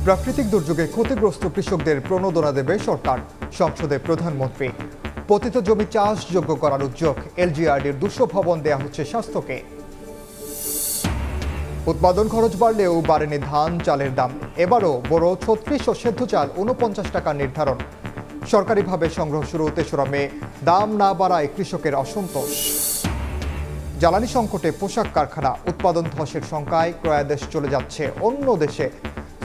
প্রাকৃতিক দুর্যোগে ক্ষতিগ্রস্ত কৃষকদের প্রণোদনা দেবে সরকার, সংসদে প্রধানমন্ত্রী। পতিত জমি চাষযোগ্য করার উদ্যোগ, এলজিআরডির 200 ভবন দেয়া হচ্ছে স্বাস্থ্যকে। উৎপাদন খরচ বাড়লেও বাড়েনি ধান চালের দাম। এবারও বড় 36 ও সেদ্ধ চাল 49 টাকা নির্ধারণ। সরকারিভাবে সংগ্রহ শুরু 3রা মে। দাম না বাড়ায় কৃষকের অসন্তোষ। জ্বালানি সংকটে পোশাক কারখানা, উৎপাদন ধসের শঙ্কায় ক্রয়াদেশ চলে যাচ্ছে অন্য দেশে।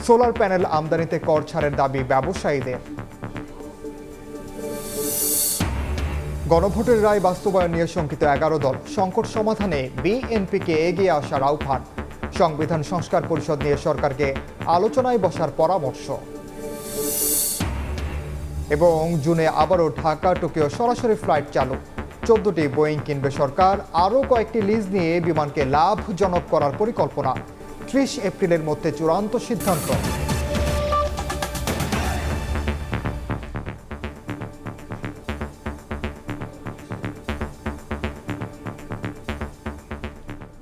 সোলার প্যানেল আমদানিতে কর ছাড়ের দাবি ব্যবসায়ীদের। গণভোটের রায় বাস্তবায়ন নিয়ে শঙ্কিত 11 দল, সংকট সমাধানে বিএনপিকে এগিয়ে আসার আহ্বান। সংবিধান সংস্কার পরিষদ নিয়ে সরকারকে আলোচনায় বসার পরামর্শ। এবং জুনে আবারও ঢাকা টোকিও সরাসরি ফ্লাইট চালু। 14টি বোয়িং কিনবে সরকার। আরও কয়েকটি লিজ নিয়ে বিমানকে লাভজনক করার পরিকল্পনা। 30 এপ্রিলের মধ্যে চূড়ান্ত সিদ্ধান্ত।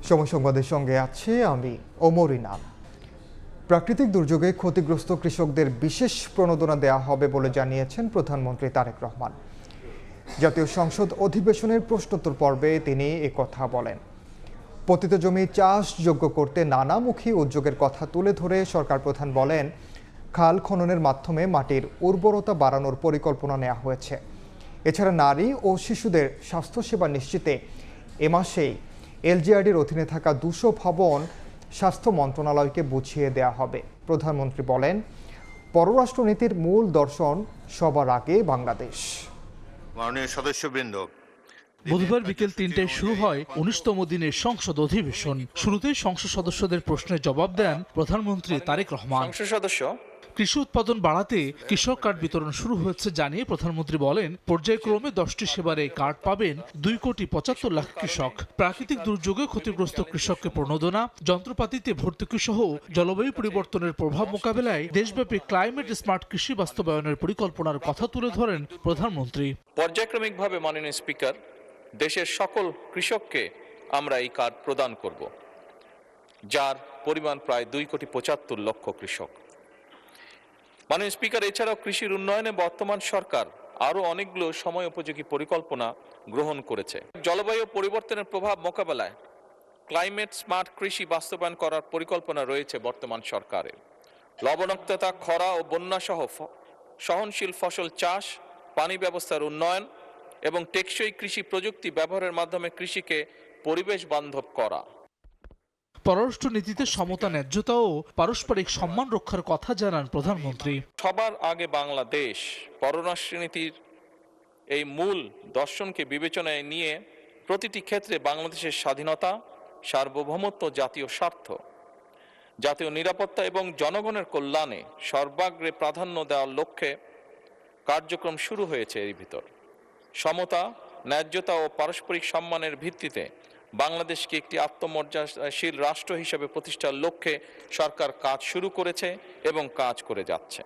সময় সংবাদের সঙ্গে আছে আমি ওমরিনা। প্রাকৃতিক দুর্যোগে ক্ষতিগ্রস্ত কৃষকদের বিশেষ প্রণোদনা দেওয়া হবে বলে জানিয়েছেন প্রধানমন্ত্রী তারেক রহমান। জাতীয় সংসদ অধিবেশনের প্রশ্নোত্তর পর্বে তিনি কথা বলেন। পতিত জমি চাষযোগ্য করতে নানামুখী উদ্যোগের কথা তুলে ধরে সরকার প্রধান বলেন, খাল খননের মাধ্যমে মাটির উর্বরতা বাড়ানোর পরিকল্পনা নেওয়া হয়েছে। এছাড়া নারী ও শিশুদের স্বাস্থ্যসেবা নিশ্চিতে এ মাসেই এলজিআরডির অধীনে থাকা 200 ভবন স্বাস্থ্য মন্ত্রণালয়কে বুঝিয়ে দেওয়া হবে। প্রধানমন্ত্রী বলেন, পররাষ্ট্রনীতির মূল দর্শন সবার আগে বাংলাদেশ। মাননীয় সদস্যবৃন্দ, বুধবার বিকেল 3টায় শুরু হয় 19তম দিনের সংসদ অধিবেশন। শুরুতেই সংসদ সদস্যদের প্রশ্নের জবাব দেন প্রধানমন্ত্রী তারেক রহমান। কৃষি উৎপাদন বাড়াতে কৃষক কার্ড বিতরণ শুরু হয়েছে জানিয়ে প্রধানমন্ত্রী বলেন, পর্যায়ক্রমে 10টি সেবারে কার্ড পাবেন 2,75,00,000 কৃষক। প্রাকৃতিক দুর্যোগে ক্ষতিগ্রস্ত কৃষককে প্রণোদনা, যন্ত্রপাতিতে ভর্তুকি সহ জলবায়ু পরিবর্তনের প্রভাব মোকাবেলায় দেশব্যাপী ক্লাইমেট স্মার্ট কৃষি বাস্তবায়নের পরিকল্পনার কথা তুলে ধরেন প্রধানমন্ত্রী। পর্যায়ক্রমিকভাবে মাননীয় স্পিকার, দেশের সকল কৃষককে আমরা এই কার্ড প্রদান করব, যার পরিমাণ প্রায় 2,75,00,000 কৃষক। মাননীয় স্পিকার, এছাড়াও কৃষির উন্নয়নে বর্তমান সরকার আরও অনেকগুলো সময় উপযোগী পরিকল্পনা গ্রহণ করেছে। জলবায়ু পরিবর্তনের প্রভাব মোকাবেলায় ক্লাইমেট স্মার্ট কৃষি বাস্তবায়ন করার পরিকল্পনা রয়েছে বর্তমান সরকারের। লবণাক্ততা, খরা ও বন্যা সহ সহনশীল ফসল চাষ, পানি ব্যবস্থার উন্নয়ন এবং টেকসই কৃষি প্রযুক্তি ব্যবহারের মাধ্যমে কৃষিকে পরিবেশ বান্ধব করা। পররাষ্ট্রনীতিতে সমতা, ন্যায্যতা ও পারস্পরিক সম্মান রক্ষার কথা জানান প্রধানমন্ত্রী। সবার আগে বাংলাদেশ পররাষ্ট্রনীতির এই মূল দর্শনকে বিবেচনায় নিয়ে প্রতিটি ক্ষেত্রে বাংলাদেশের স্বাধীনতা, সার্বভৌমত্ব, জাতীয় স্বার্থ, জাতীয় নিরাপত্তা এবং জনগণের কল্যাণে সর্বাগ্রে প্রাধান্য দেওয়ার লক্ষ্যে কার্যক্রম শুরু হয়েছে। এর ভিতর সমতা, ন্যায্যতা ও পারস্পরিক সম্মানের ভিত্তিতে বাংলাদেশকে একটি আত্মমর্যাদাশীল রাষ্ট্র হিসেবে প্রতিষ্ঠার লক্ষ্যে সরকার কাজ শুরু করেছে এবং কাজ করে যাচ্ছে।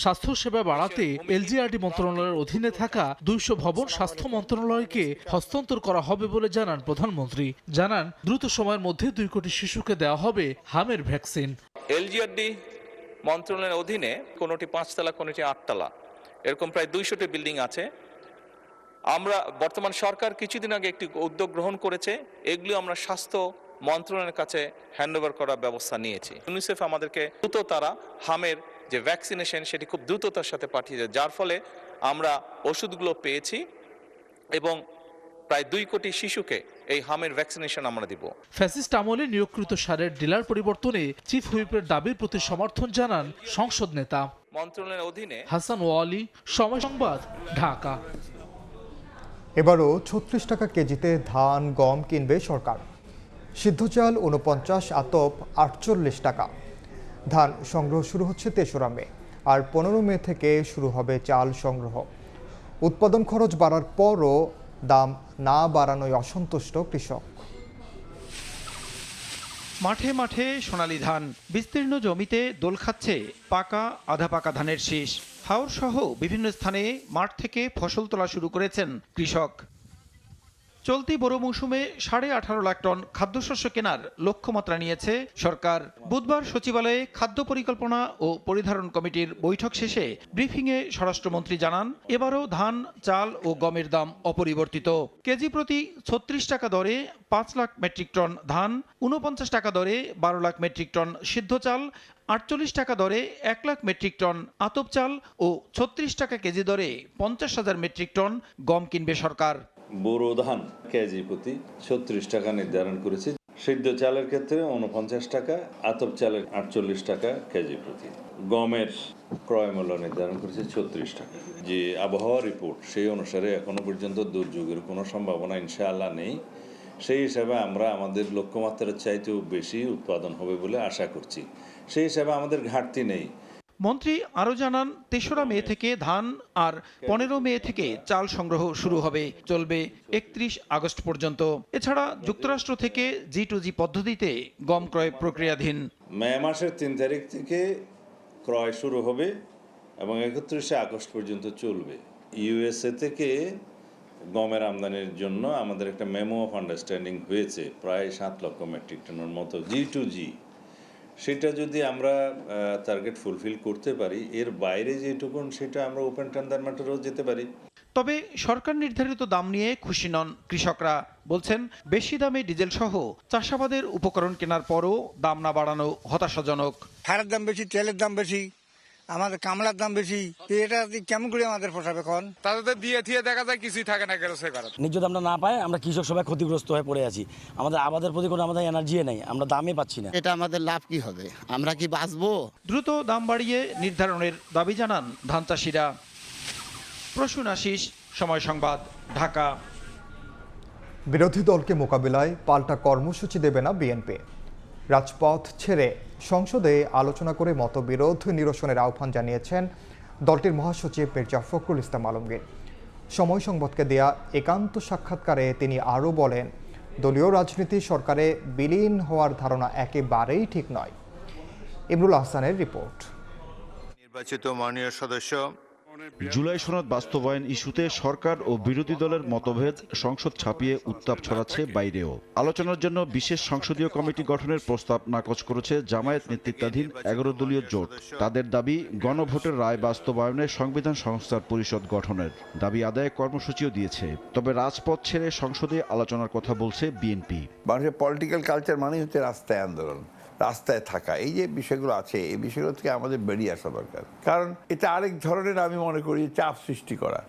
স্বাস্থ্যসেবা বাড়াতে এলজিআরডি মন্ত্রণালয়ের অধীনে থাকা 200 ভবন স্বাস্থ্য মন্ত্রণালয়কে হস্তান্তর করা হবে বলে জানান প্রধানমন্ত্রী। জানান, দ্রুত সময়ের মধ্যে 2 কোটি শিশুকে দেওয়া হবে হামের ভ্যাকসিন। এলজিআরডি মন্ত্রণালয়ের অধীনে কোনোটি 5 তলা, কোনোটি 8 তলা, এরকম প্রায় 200টি বিল্ডিং আছে। আমরা বর্তমান সরকার কিছুদিন আগে একটি উদ্যোগ গ্রহণ করেছে, এগুলি আমরা স্বাস্থ্য মন্ত্রণালয়ের কাছে হ্যান্ডওভার করার ব্যবস্থা নিয়েছি। ইউনিসেফ আমাদেরকে দ্রুত তারা হামের যে ভ্যাকসিনেশন সেটি খুব দ্রুততার সাথে পাঠিয়েছে, যার ফলে আমরা ওষুধগুলো পেয়েছি এবং প্রায় 2 কোটি শিশুকে এই হামের ভ্যাকসিনেশন আমরা দিব। ফ্যাসিস্ট আমলে নিয়োগকৃত সারের ডিলার পরিবর্তনে চিফ হুইপের দাবির প্রতি সমর্থন জানান সংসদ নেতা। মন্ত্রণালয়ের অধীনে হাসান ওয়ালি, সময় সংবাদ, ঢাকা। এবারও 36 টাকা কেজিতে ধান গম কিনবে সরকার। সিদ্ধ চাল 49, আতপ 48 টাকা। ধান সংগ্রহ শুরু হচ্ছে 3রা মে, আর 15 মে থেকে শুরু হবে চাল সংগ্রহ। উৎপাদন খরচ বাড়ার পরও দাম না বাড়ানোয় অসন্তুষ্ট কৃষক। মাঠে মাঠে সোনালী ধান, বিস্তীর্ণ জমিতে দোল খাচ্ছে পাকা আধা পাকা ধানের শীষ। হাওর সহ বিভিন্ন স্থানে মাঠ থেকে ফসল তোলা শুরু করেছেন কৃষক। চলতি বোরো মৌসুমে 18.5 লাখ টন খাদ্যশস্য কেনার লক্ষ্যমাত্রা নিয়েছে সরকার। বুধবার সচিবালয়ে খাদ্য পরিকল্পনা ও পরিধারণ কমিটির বৈঠক শেষে ব্রিফিংয়ে স্বরাষ্ট্রমন্ত্রী জানান, এবারও ধান, চাল ও গমের দাম অপরিবর্তিত। কেজি প্রতি 36 টাকা দরে 5 লাখ মেট্রিক টন ধান, 49 টাকা দরে 12 লাখ মেট্রিক টন সিদ্ধ চাল, 48 টাকা দরে 1 লাখ মেট্রিক টন আতপ চাল ও 36 টাকা কেজি দরে 50,000 মেট্রিক টন গম কিনবে সরকার। বোরো ধান কেজি প্রতি 36 টাকা নির্ধারণ করেছে। সিদ্ধ চালের ক্ষেত্রে 49 টাকা, আতপ চালের 48 টাকা কেজি প্রতি। গমের ক্রয় মূল্য নির্ধারণ করেছে 36 টাকা। যে আবহাওয়া রিপোর্ট সেই অনুসারে এখনো পর্যন্ত দুর্যোগের কোনো সম্ভাবনা ইনশাআল্লাহ নেই। সেই হিসাবে আমরা আমাদের লক্ষ্যমাত্রার চাইতেও বেশি উৎপাদন হবে বলে আশা করছি। সেই হিসাবে আমাদের ঘাটতি নেই। মন্ত্রী আরও জানান, 3রা মে থেকে ধান আর 15 মে থেকে চাল সংগ্রহ শুরু হবে, চলবে 31 আগস্ট পর্যন্ত। এছাড়া যুক্তরাষ্ট্র থেকে G2G পদ্ধতিতে গম ক্রয় প্রক্রিয়াধীন। মে মাসের 3 তারিখ থেকে ক্রয় শুরু হবে এবং 31 আগস্ট পর্যন্ত চলবে। ইউএসএ থেকে গমের আমদানির জন্য আমাদের একটা মেমো অফ আন্ডারস্ট্যান্ডিং হয়েছে, প্রায় 7 লক্ষ মেট্রিক টনের মতো G2G। সেটা যদি আমরা টার্গেট ফুলফিল করতে পারি, এর বাইরে যেটুকুন সেটা আমরা ওপেন টেন্ডার ম্যাটারেও যেতে পারি। তবে সরকার নির্ধারিত দাম নিয়ে খুশি নন কৃষকরা। বলছেন, বেশি দামে ডিজেল সহ চাষাবাদের উপকরণ কেনার পরও দাম না বাড়ানো হতাশাজনক। সারের দাম বেশি, তেলের দাম বেশি, আমাদের কামলার দাম বেশি, এটা কেমন করে আমাদের পোষাবে? এখন তাদের দিয়ে দেখা যায় কিছুই থাকে না। ন্যায্য দামটা না পায় আমরা কৃষক সবাই ক্ষতিগ্রস্ত হয়ে পড়ে আছি। আমাদের আবাদের প্রতি কোনো আমাদের এনার্জি নেই, আমরা দামই পাচ্ছি না। এটা আমাদের লাভ কি হবে? আমরা কি বাঁচবো? দ্রুত দাম বাড়িয়ে নির্ধারণের দাবি জানান ধান চাষিরা। প্রসূন আশিস, সময় সংবাদ, ঢাকা। বিরোধী দলকে মোকাবিলায় পাল্টা কর্মসূচি দেবে না বিএনপি। রাজপথ ছেড়ে সংসদে আলোচনা করে মতবিরোধ নিরসনের আহ্বান জানিয়েছেন দলটির মহাসচিব মির্জা ফখরুল ইসলাম আলমগীর। সময় সংবাদকে দেয়া একান্ত সাক্ষাৎকারে তিনি আরও বলেন, দলীয় রাজনীতি সরকারে বিলীন হওয়ার ধারণা একেবারেই ঠিক নয়। ইমরুল আহসানের রিপোর্ট। নির্বাচিত মাননীয় সদস্য, জুলাই সনদ বাস্তবায়ন ইস্যুতে সরকার ও বিরোধী দলের মতভেদ সংসদ ছাপিয়ে উত্তাপ ছড়াচ্ছে বাইরেও। আলোচনার জন্য বিশেষ সংসদীয় কমিটি গঠনের প্রস্তাব নাকচ করেছে জামায়াত নেতৃত্বাধীন 11 দলীয় জোট। তাদের দাবি, গণভোটের রায় বাস্তবায়নে সংবিধান সংস্কার পরিষদ গঠনের দাবি আদায়ে কর্মসূচিও দিয়েছে। তবে রাজপথ ছেড়ে সংসদে আলোচনার কথা বলছে বিএনপি। মানুষের পলিটিক্যাল কালচার মানে হচ্ছে রাস্তায় আন্দোলন, রাস্তায় থাকা। এই যে বিষয়গুলো আছে, এই বিষয়গুলো থেকে আমাদের বেরিয়ে আসা দরকার। কারণ এটা আরেক ধরনের, আমি মনে করি, চাপ সৃষ্টি করা,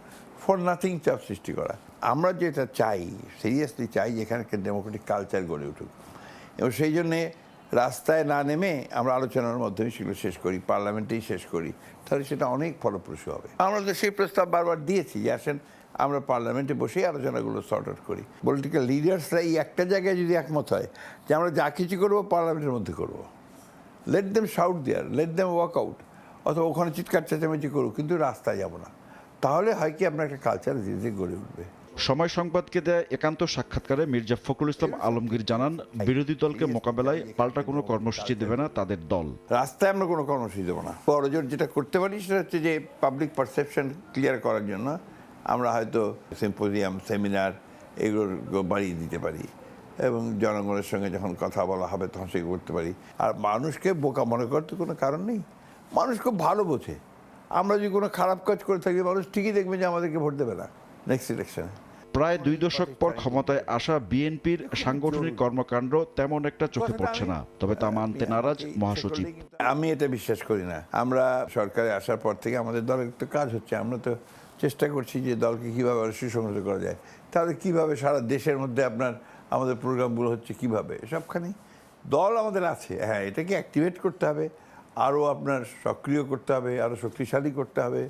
ফর নাথিং চাপ সৃষ্টি করা। আমরা যেটা চাই, সিরিয়াসলি চাই, যেখানে একটা ডেমোক্রেটিক কালচার গড়ে উঠুক, এবং সেই জন্যে রাস্তায় না নেমে আমরা আলোচনার মাধ্যমে সেগুলো শেষ করি, পার্লামেন্টেই শেষ করি, তাহলে সেটা অনেক ফলপ্রসূ হবে। আমরা তো সেই প্রস্তাব বারবার দিয়েছি যে আসেন আমরা পার্লামেন্টে বসেই আলোচনাগুলো সর্ট আউট করি। পলিটিক্যাল লিডার্সরা এই একটা জায়গায় যদি একমত হয় যে আমরা যা কিছু করবো পার্লামেন্টের মধ্যে করবো, লেট দেম শাউট দেয়ার, লেট দেম ওয়াক আউট, অথবা ওখানে চিৎকার চেঁচামেচি করুক, কিন্তু রাস্তায় যাব না। তাহলে হয় কি, আপনার একটা কালচার ধীরে ধীরে গড়ে উঠবে। সময় সংবাদকে দেয়া একান্ত সাক্ষাৎকারে মির্জা ফখরুল ইসলাম আলমগীর জানান, বিরোধী দলকে মোকাবেলায় পাল্টা কোনো কর্মসূচি দেবে না তাদের দল। রাস্তায় আমরা কোনো কর্মসূচি দেবো না। বড়জোর যেটা করতে পারি সেটা হচ্ছে যে পাবলিক পারসেপশন ক্লিয়ার করার জন্য আমরা হয়তো সিম্পোজিয়াম, সেমিনার এগুলোর বাড়িয়ে দিতে পারি, এবং জনগণের সঙ্গে যখন কথা বলা হবে তখন সেগুলো করতে পারি। আর মানুষকে বোকা মনে করতে কোনো কারণ নেই। মানুষ খুব ভালো বোঝে, আমরা যদি কোনো খারাপ কাজ করে থাকি মানুষ ঠিকই দেখবে যে আমাদেরকে ভোট দেবে না নেক্সট ইলেকশনে। প্রায় 2 দশক পর ক্ষমতায় আসা বিএনপির সাংগঠনিক কর্মকাণ্ড তেমন একটা চোখে পড়ছে না, তবে তা মানতে নারাজ মহাসচিব। আমি এটা বিশ্বাস করি না। আমরা সরকারে আসার পর থেকে আমাদের দলের তো কাজ হচ্ছে, আমরা তো চেষ্টা করছি যে দলকে কীভাবে সুসংহত করা যায়, তাহলে কীভাবে সারা দেশের মধ্যে আমাদের প্রোগ্রামগুলো হচ্ছে কীভাবে, সবখানেই দল আমাদের আছে। হ্যাঁ, এটাকে অ্যাক্টিভেট করতে হবে, আরও সক্রিয় করতে হবে, আরও শক্তিশালী করতে হবে,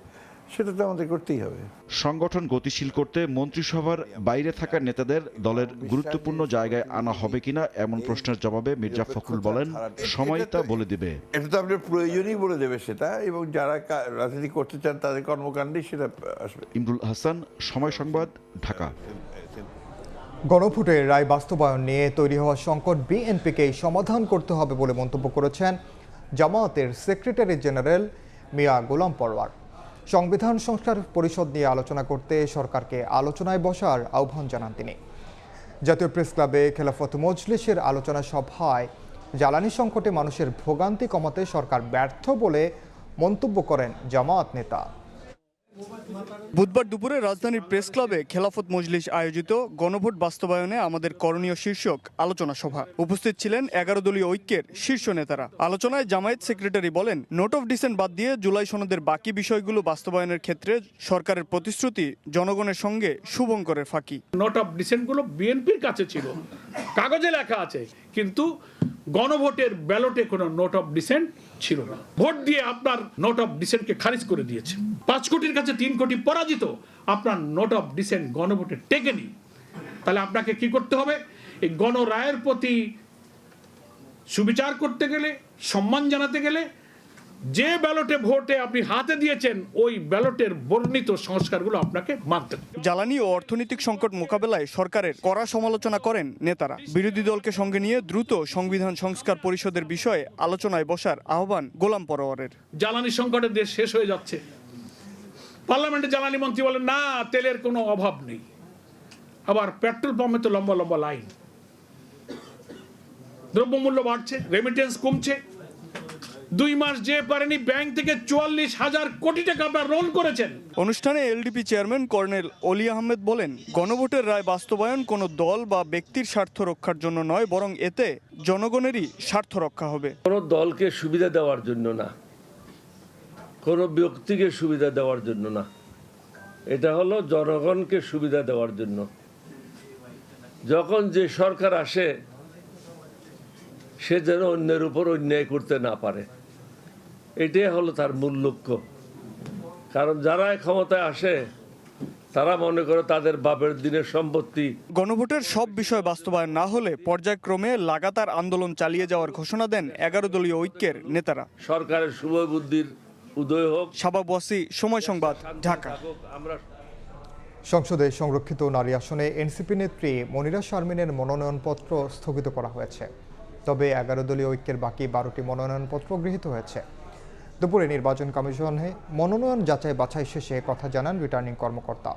সেটা তো আমাদের করতেই হবে। সংগঠন গতিশীল করতে মন্ত্রিসভার বাইরে থাকা নেতাদের দলের গুরুত্বপূর্ণ জায়গায় আনা হবে কিনা এমন প্রশ্নের জবাবে মির্জা ফখরুল বলেন, সময় তা বলে দেবে। এটা তো আপনার প্রয়োজনই বলে দেবে সেটা, এবং যারা রাজনীতি করতে চান তাদের কর্মকাণ্ডেই সেটা আসবে। ইমরুল হাসান, সময় সংবাদ, ঢাকা। গণভোটের রায় বাস্তবায়ন নিয়ে তৈরি হওয়া সংকট বিএনপিকেই সমাধান করতে হবে বলে মন্তব্য করেছেন জামায়াতের সেক্রেটারি জেনারেল মিয়া গোলাম পরওয়ার। সংবিধান সংস্কার পরিষদ নিয়ে আলোচনা করতে সরকারকে আলোচনায় বসার আহ্বান জানান তিনি। জাতীয় প্রেস ক্লাবে খেলাফত মজলিসের আলোচনা সভায় জ্বালানি সংকটে মানুষের ভোগান্তি কমাতে সরকার ব্যর্থ বলে মন্তব্য করেন জামায়াত নেতা। বুধবার দুপুরে রাজধানীর প্রেস ক্লাবে খেলাফত মজলিস আয়োজিত গণভোট বাস্তবায়নে আমাদের করণীয় শীর্ষক আলোচনা সভা। উপস্থিত ছিলেন 11 দলীয় ঐক্যের শীর্ষ নেতারা। আলোচনায় জামায়াত সেক্রেটারি বলেন, নোট অফ ডিসেন্ট বাদ দিয়ে জুলাই সনদের বাকি বিষয়গুলো বাস্তবায়নের ক্ষেত্রে সরকারের প্রতিশ্রুতি জনগণের সঙ্গে শুভঙ্করের ফাঁকি। নোট অফ ডিসেন্টগুলো বিএনপির কাছে ছিল, কাগজে লেখা আছে, কিন্তু গণভোটের ব্যালটে কোনো নোট অফ ডিসেন্ট ছিল না। ভোট দিয়ে আপনার নোট অফ ডিসেন্টকে খারিজ করে দিয়েছে। 5 কোটির কাছে 3 কোটি পরাজিত, আপনার নোট অফ ডিসেন্ট গণভোটে টেকেনি। তাহলে আপনাকে কি করতে হবে? এই গণরায়ের প্রতি সুবিচার করতে গেলে, সম্মান জানাতে গেলে, যে ব্যালটে ভোটে আপনি হাতে দিয়েছেন ওই ব্যালটের বর্ণিত সংস্কারগুলো আপনাকে মানতে হবে। জ্বালানি ও অর্থনৈতিক সংকট মোকাবেলায় সরকারের কড়া সমালোচনা করেন নেতারা। বিরোধী দলকে সঙ্গে নিয়ে দ্রুত সংবিধান সংস্কার পরিষদের বিষয়ে আলোচনায় বসার আহ্বান গোলাম পরোয়ারের। জ্বালানি সংকটের দেশ শেষ হয়ে যাচ্ছে, পার্লামেন্টে জ্বালানি মন্ত্রী বলেন না তেলের কোনো অভাব নেই, আবার পেট্রোল পাম্পে তো লম্বা লম্বা লাইন। দ্রব্যমূল্য বাড়ছে, রেমিটেন্স কমছে। 2 মাস যে পারেনি ব্যাংক থেকে 44,000 কোটি টাকা আপনারা লোন করেছেন। অনুষ্ঠানে এলডিপি চেয়ারম্যান কর্নেল অলি আহমেদ বলেন, গণভোটের রায় বাস্তবায়ন কোনো দল বা ব্যক্তির স্বার্থ রক্ষার জন্য নয়, বরং এতে জনগণেরই স্বার্থ রক্ষা হবে। কোনো দলকে সুবিধা দেওয়ার জন্য না, কোনো ব্যক্তিকে সুবিধা দেওয়ার জন্য না, এটা হলো জনগণকে সুবিধা দেওয়ার জন্য। যখন যে সরকার আসে সে যেন অন্যের উপর অন্যায় করতে না পারে, এটাই হলো তার মূল লক্ষ্য। কারণ যারা ক্ষমতায় আসে তারা মনে করে তাদের বাপের দিনের সম্পত্তি। গণভোটের সব বিষয় বাস্তবায়ন না হলে পর্যায়ক্রমে লাগাতার আন্দোলন চালিয়ে যাওয়ার ঘোষণা দেন 11 দলীয় ঐক্যের নেতারা। সরকারের শুভ বুদ্ধির উদয় হোক। শাবাব ওয়াসি, সময় সংবাদ, ঢাকা। সংসদে সংরক্ষিত নারী আসনে এনসিপি নেত্রী মনিরা শারমিনের মনোনয়নপত্র স্থগিত করা হয়েছে। তবে 11 দলীয় ঐক্যের বাকি 12টি মনোনয়নপত্র গৃহীত হয়েছে। দুপুরে নির্বাচন কমিশনে মনোনয়ন যাচাই বাছাই শেষে কথা জানান রিটার্নিং কর্মকর্তা।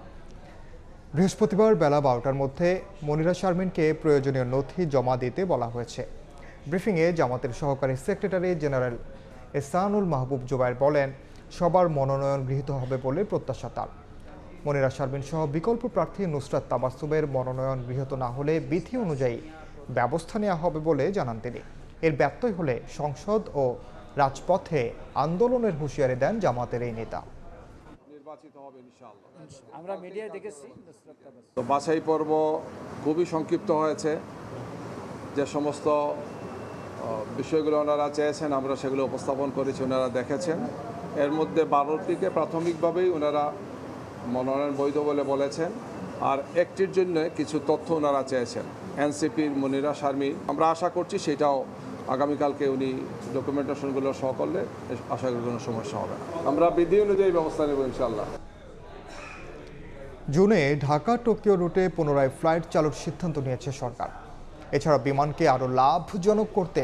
বৃহস্পতিবার বেলা 12টার মধ্যে মনিরা শারমিনকে প্রয়োজনীয় নথি জমা দিতে বলা হয়েছে। ব্রিফিংয়ে জামাতের সহকারী সেক্রেটারি জেনারেল এহসানুল মাহবুব জুবায়ের বলেন, সবার মনোনয়ন গৃহীত হবে বলে প্রত্যাশা তার। মনিরা শারমিন সহ বিকল্প প্রার্থী নুসরাত তাবাসসুমের মনোনয়ন গৃহীত না হলে বিধি অনুযায়ী ব্যবস্থা নেওয়া হবে বলে জানান তিনি। এর ব্যত্যয় হলে সংসদ ও রাজপথে আন্দোলনের হুঁশিয়ারি দেন জামাতের এই নেতা। নির্বাচিত হবে ইনশাআল্লাহ। আমরা মিডিয়ায় দেখেছি তো বাছাই পর্ব খুবই সংক্ষিপ্ত হয়েছে। যে সমস্ত বিষয়গুলো ওনারা চেয়েছেন আমরা সেগুলো উপস্থাপন করেছি, ওনারা দেখেছেন। এর মধ্যে 12টিকে প্রাথমিকভাবেই ওনারা মনোনয়ন বৈধ বলে বলেছেন, আর একটির জন্য কিছু তথ্য ওনারা চেয়েছেন। এনসিপির মনিরা শারমিন, আমরা আশা করছি সেটাও আগামীকালকে উনি ডকুমেন্টেশনগুলো সহ করলে আশা করি কোনো সমস্যা হবে না। আমরা বিধি অনুযায়ী ব্যবস্থা নেব ইনশাআল্লাহ। জুনে ঢাকা টোকিও রুটে পুনরায় ফ্লাইট চালুর সিদ্ধান্ত নিয়েছে সরকার। এছাড়া বিমানকে আরও লাভজনক করতে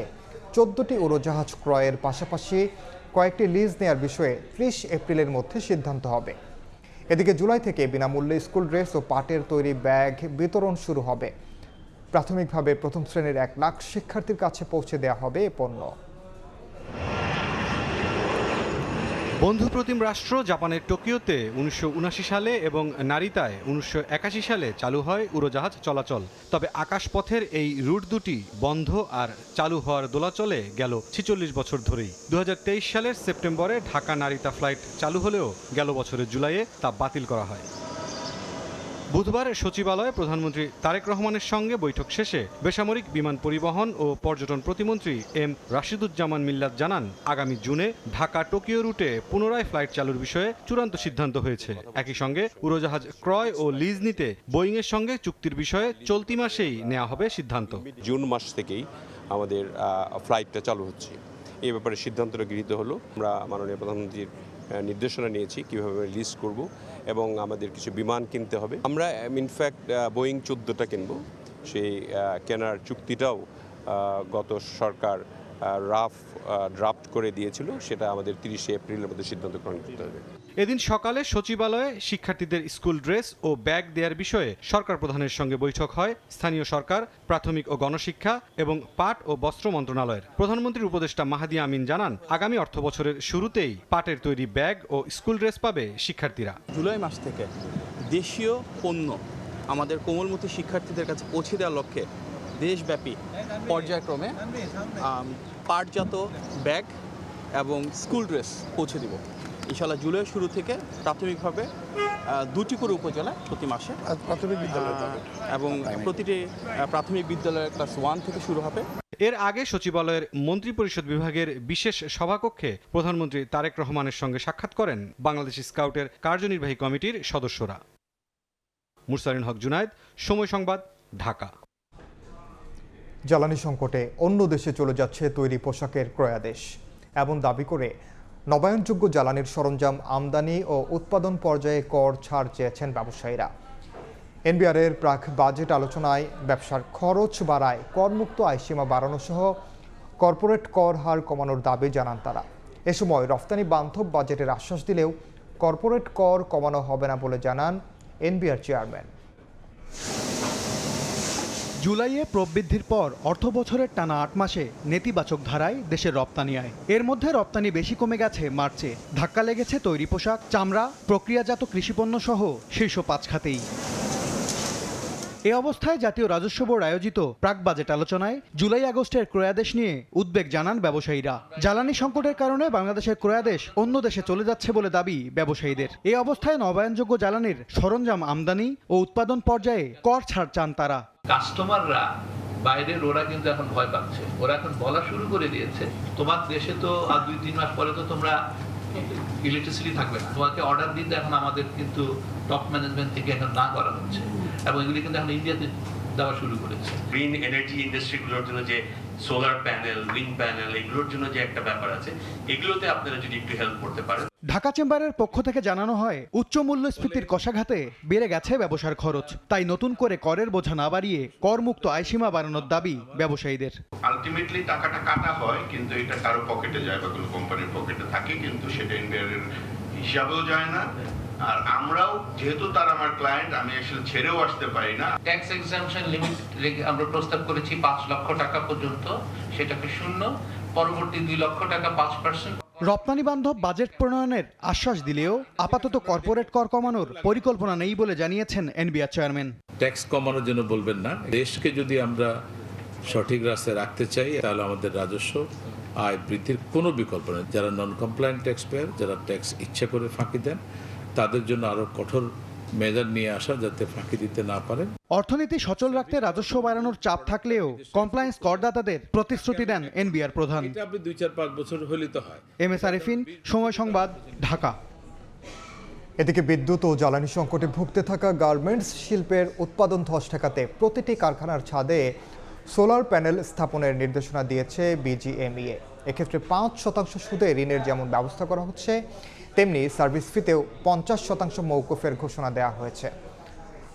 14টি উড়োজাহাজ ক্রয়ের পাশাপাশি কয়েকটি লিজ নেয়ার বিষয়ে 30 এপ্রিলের মধ্যে সিদ্ধান্ত হবে। এদিকে জুলাই থেকে বিনামূল্যে স্কুল ড্রেস ও পাটের তৈরি ব্যাগ বিতরণ শুরু হবে। প্রাথমিকভাবে প্রথম শ্রেণীর 1 লাখ শিক্ষার্থীর কাছে পৌঁছে দেওয়া হবে এ পণ্য। বন্ধুপ্রতিম রাষ্ট্র জাপানের টোকিওতে 1979 সালে এবং নারিতায় 1981 সালে চালু হয় উড়োজাহাজ চলাচল। তবে আকাশপথের এই রুট দুটি বন্ধ আর চালু হওয়ার দোলাচলে গেল 46 বছর ধরেই। 2023 সালের সেপ্টেম্বরে ঢাকা নারিতা ফ্লাইট চালু হলেও গেল বছরের জুলাইয়ে তা বাতিল করা হয়। বুধবার সচিবালয়ে প্রধানমন্ত্রী তারেক রহমানের সঙ্গে বৈঠক শেষে বেসামরিক বিমান পরিবহন ও পর্যটন প্রতিমন্ত্রী এম রাশিদুজ্জামান মিল্লাত জানান, আগামী জুনে ঢাকা টোকিও রুটে পুনরায় ফ্লাইট চালুর বিষয়ে চূড়ান্ত সিদ্ধান্ত হয়েছে। একই সঙ্গে উড়োজাহাজ ক্রয় ও লিজ নিতে বোয়িংয়ের সঙ্গে চুক্তির বিষয়ে চলতি মাসেই নেওয়া হবে সিদ্ধান্ত। জুন মাস থেকেই আমাদের ফ্লাইটটা চালু হচ্ছে, এই ব্যাপারে সিদ্ধান্তটা গৃহীত হলো। আমরা মাননীয় প্রধানমন্ত্রীর নির্দেশনা নিয়েছি কিভাবে লিজ করব এবং আমাদের কিছু বিমান কিনতে হবে। আমরা ইনফ্যাক্ট বোয়িং 14টা কিনব, সেই কেনার চুক্তিটাও গত সরকার রাফ ড্রাফট করে দিয়েছিল, সেটা আমাদের 30 এপ্রিলের মধ্যে সিদ্ধান্ত গ্রহণ করতে হবে। এদিন সকালে সচিবালয়ে শিক্ষার্থীদের স্কুল ড্রেস ও ব্যাগ দেওয়ার বিষয়ে সরকার প্রধানের সঙ্গে বৈঠক হয় স্থানীয় সরকার, প্রাথমিক ও গণশিক্ষা এবং পাট ও বস্ত্র মন্ত্রণালয়ের। প্রধানমন্ত্রীর উপদেষ্টা মাহাদি আমিন জানান, আগামী অর্থবছরের শুরুতেই পাটের তৈরি ব্যাগ ও স্কুল ড্রেস পাবে শিক্ষার্থীরা। জুলাই মাস থেকে দেশীয় পণ্য আমাদের কোমলমতি শিক্ষার্থীদের কাছে পৌঁছে দেওয়ার লক্ষ্যে দেশব্যাপী পর্যায়ক্রমে পাটজাত ব্যাগ এবং স্কুল ড্রেস পৌঁছে দিব। ইনশাআল্লাহ জুলাইয়ের শুরু থেকে প্রাথমিকভাবে 2টি করে উপজেলা প্রতি মাসে প্রাথমিক বিদ্যালয় এবং প্রতিটি প্রাথমিক বিদ্যালয়ের ক্লাস 1 থেকে শুরু হবে। এর আগে সচিবালয়ের মন্ত্রিপরিষদ বিভাগের বিশেষ সভাকক্ষে প্রধানমন্ত্রী তারেক রহমানের সঙ্গে সাক্ষাৎ করেন বাংলাদেশ স্কাউটের কার্যনির্বাহী কমিটির সদস্যরা। মুরসালিন হক জুনায়েদ, সময় সংবাদ, ঢাকা। জ্বালানি সংকটে অন্য দেশে চলে যাচ্ছে তৈরি পোশাকের ক্রয়াদেশ, এমন দাবি করে নবায়নযোগ্য জ্বালানির সরঞ্জাম আমদানি ও উৎপাদন পর্যায়ে কর ছাড় চেয়েছেন ব্যবসায়ীরা। এনবিআরের প্রাক বাজেট আলোচনায় ব্যবসার খরচ বাড়ায় করমুক্ত আয়সীমা বাড়ানো সহ কর্পোরেট কর হার কমানোর দাবি জানান তারা। এ সময় রফতানি বান্ধব বাজেটের আশ্বাস দিলেও কর্পোরেট কর কমানো হবে না বলে জানান এনবিআর চেয়ারম্যান। জুলাইয়ে প্রবৃদ্ধির পর অর্থবছরের টানা 8 মাসে নেতিবাচক ধারায় দেশের রপ্তানি আয়। এর মধ্যে রপ্তানি বেশি কমে গেছে মার্চে। ধাক্কা লেগেছে তৈরি পোশাক, চামড়া, প্রক্রিয়াজাত কৃষিপণ্য সহ শীর্ষ 5 খাতেই। এ অবস্থায় জাতীয় রাজস্ব বোর্ড আয়োজিত প্রাক বাজেট আলোচনায় জুলাই আগস্টের ক্রয়াদেশ নিয়ে উদ্বেগ জানান ব্যবসায়ীরা। জ্বালানি সংকটের কারণে বাংলাদেশের ক্রয়াদেশ অন্য দেশে চলে যাচ্ছে বলে দাবি ব্যবসায়ীদের। এই অবস্থায় নবায়নযোগ্য জ্বালানির সরঞ্জাম আমদানি ও উৎপাদন পর্যায়ে কর ছাড় চান তারা। কাস্টমাররা বাইরের ওরা কিন্তু এখন ভয় পাচ্ছে, ওরা এখন বলা শুরু করে দিয়েছে, তোমার দেশে তো আর 2-3 মাস পরে তো তোমরা ইলেকট্রিসিটি থাকবে না, তোমাকে অর্ডার দিতে এখন আমাদের কিন্তু টপ ম্যানেজমেন্ট থেকে এখন না করা হচ্ছে এবং এগুলি কিন্তু এখন ইন্ডিয়াতে দেওয়া শুরু করেছে। গ্রিন এনার্জি ইন্ডাস্ট্রিগুলোর জন্য যে সোলার প্যানেল, উইন্ড প্যানেল, এগুলোর জন্য যে একটা ব্যাপার আছে, এগুলোতে আপনারা যদি একটু হেল্প করতে পারেন। ঢাকা চেম্বারের পক্ষ থেকে জানানো হয়, উচ্চ মূল্যস্ফীতির কষাঘাতে বেড়ে গেছে ব্যবসার খরচ, তাই নতুন করে করের বোঝা না বাড়িয়ে করমুক্ত আয়সীমা বাড়ানোর দাবি ব্যবসায়ীদের। আলটিমেটলি টাকাটা কাটা হয়, কিন্তু এটা কারো পকেটে যায় বা কোনো কোম্পানির পকেটে থাকে, কিন্তু সেটা এনবিআরের হিসাবেও যায় না। আর আমরাও যেহেতু তার আমার ক্লায়েন্ট, আমি আসলে ছেড়েও আসতে পারি না। ট্যাক্স এক্সাম্পশন লিমিট আমরা প্রস্তাব করেছি 5 লক্ষ টাকা পর্যন্ত, সেটাকে 0, পরবর্তী 2 লক্ষ টাকা 5%। রপ্তানি বান্ধব বাজেট প্রণয়নের আশ্বাস দিলেও আপাতত কর্পোরেট কর কমানোর পরিকল্পনা নেই বলে জানিয়েছেন এনবিআর চেয়ারম্যান। ট্যাক্স কমানোর জন্য বলবেন না, দেশকে যদি আমরা সঠিক রাস্তায় রাখতে চাই তাহলে আমাদের রাজস্ব আয় বৃদ্ধির কোনো বিকল্প নেই। যারা নন কমপ্লায়েন্ট ট্যাক্স পেয়ার, যারা ট্যাক্স ইচ্ছা করে ফাঁকি দেন, তাদের জন্য আরো কঠোর মেজার নিয়ে আসা, যাতে ফাঁকি দিতে না পারেন। অর্থনীতি সচল রাখতে রাজস্ব বাড়ানোর চাপ থাকলেও কমপ্লায়েন্স করদাতাদের প্রতিশ্রুতি দেন এনবিআর প্রধান। এটা আপনি 2-4-5 বছর হলেই তো হয়। এমএস আরিফিন, সময় সংবাদ, ঢাকা। এদিকে বিদ্যুৎ ও জ্বালানি সংকটে ভুগতে থাকা গার্মেন্টস শিল্পের উৎপাদন ধস ঠেকাতে প্রতিটি কারখানার ছাদে সোলার প্যানেল স্থাপনের নির্দেশনা দিয়েছে বিজিএমইএ। এক্ষেত্রে 5% সুদে ঋণের যেমন ব্যবস্থা করা হচ্ছে, তেমনি সার্ভিস ফিতেও 50% মওকুফের ঘোষণা দেওয়া হয়েছে।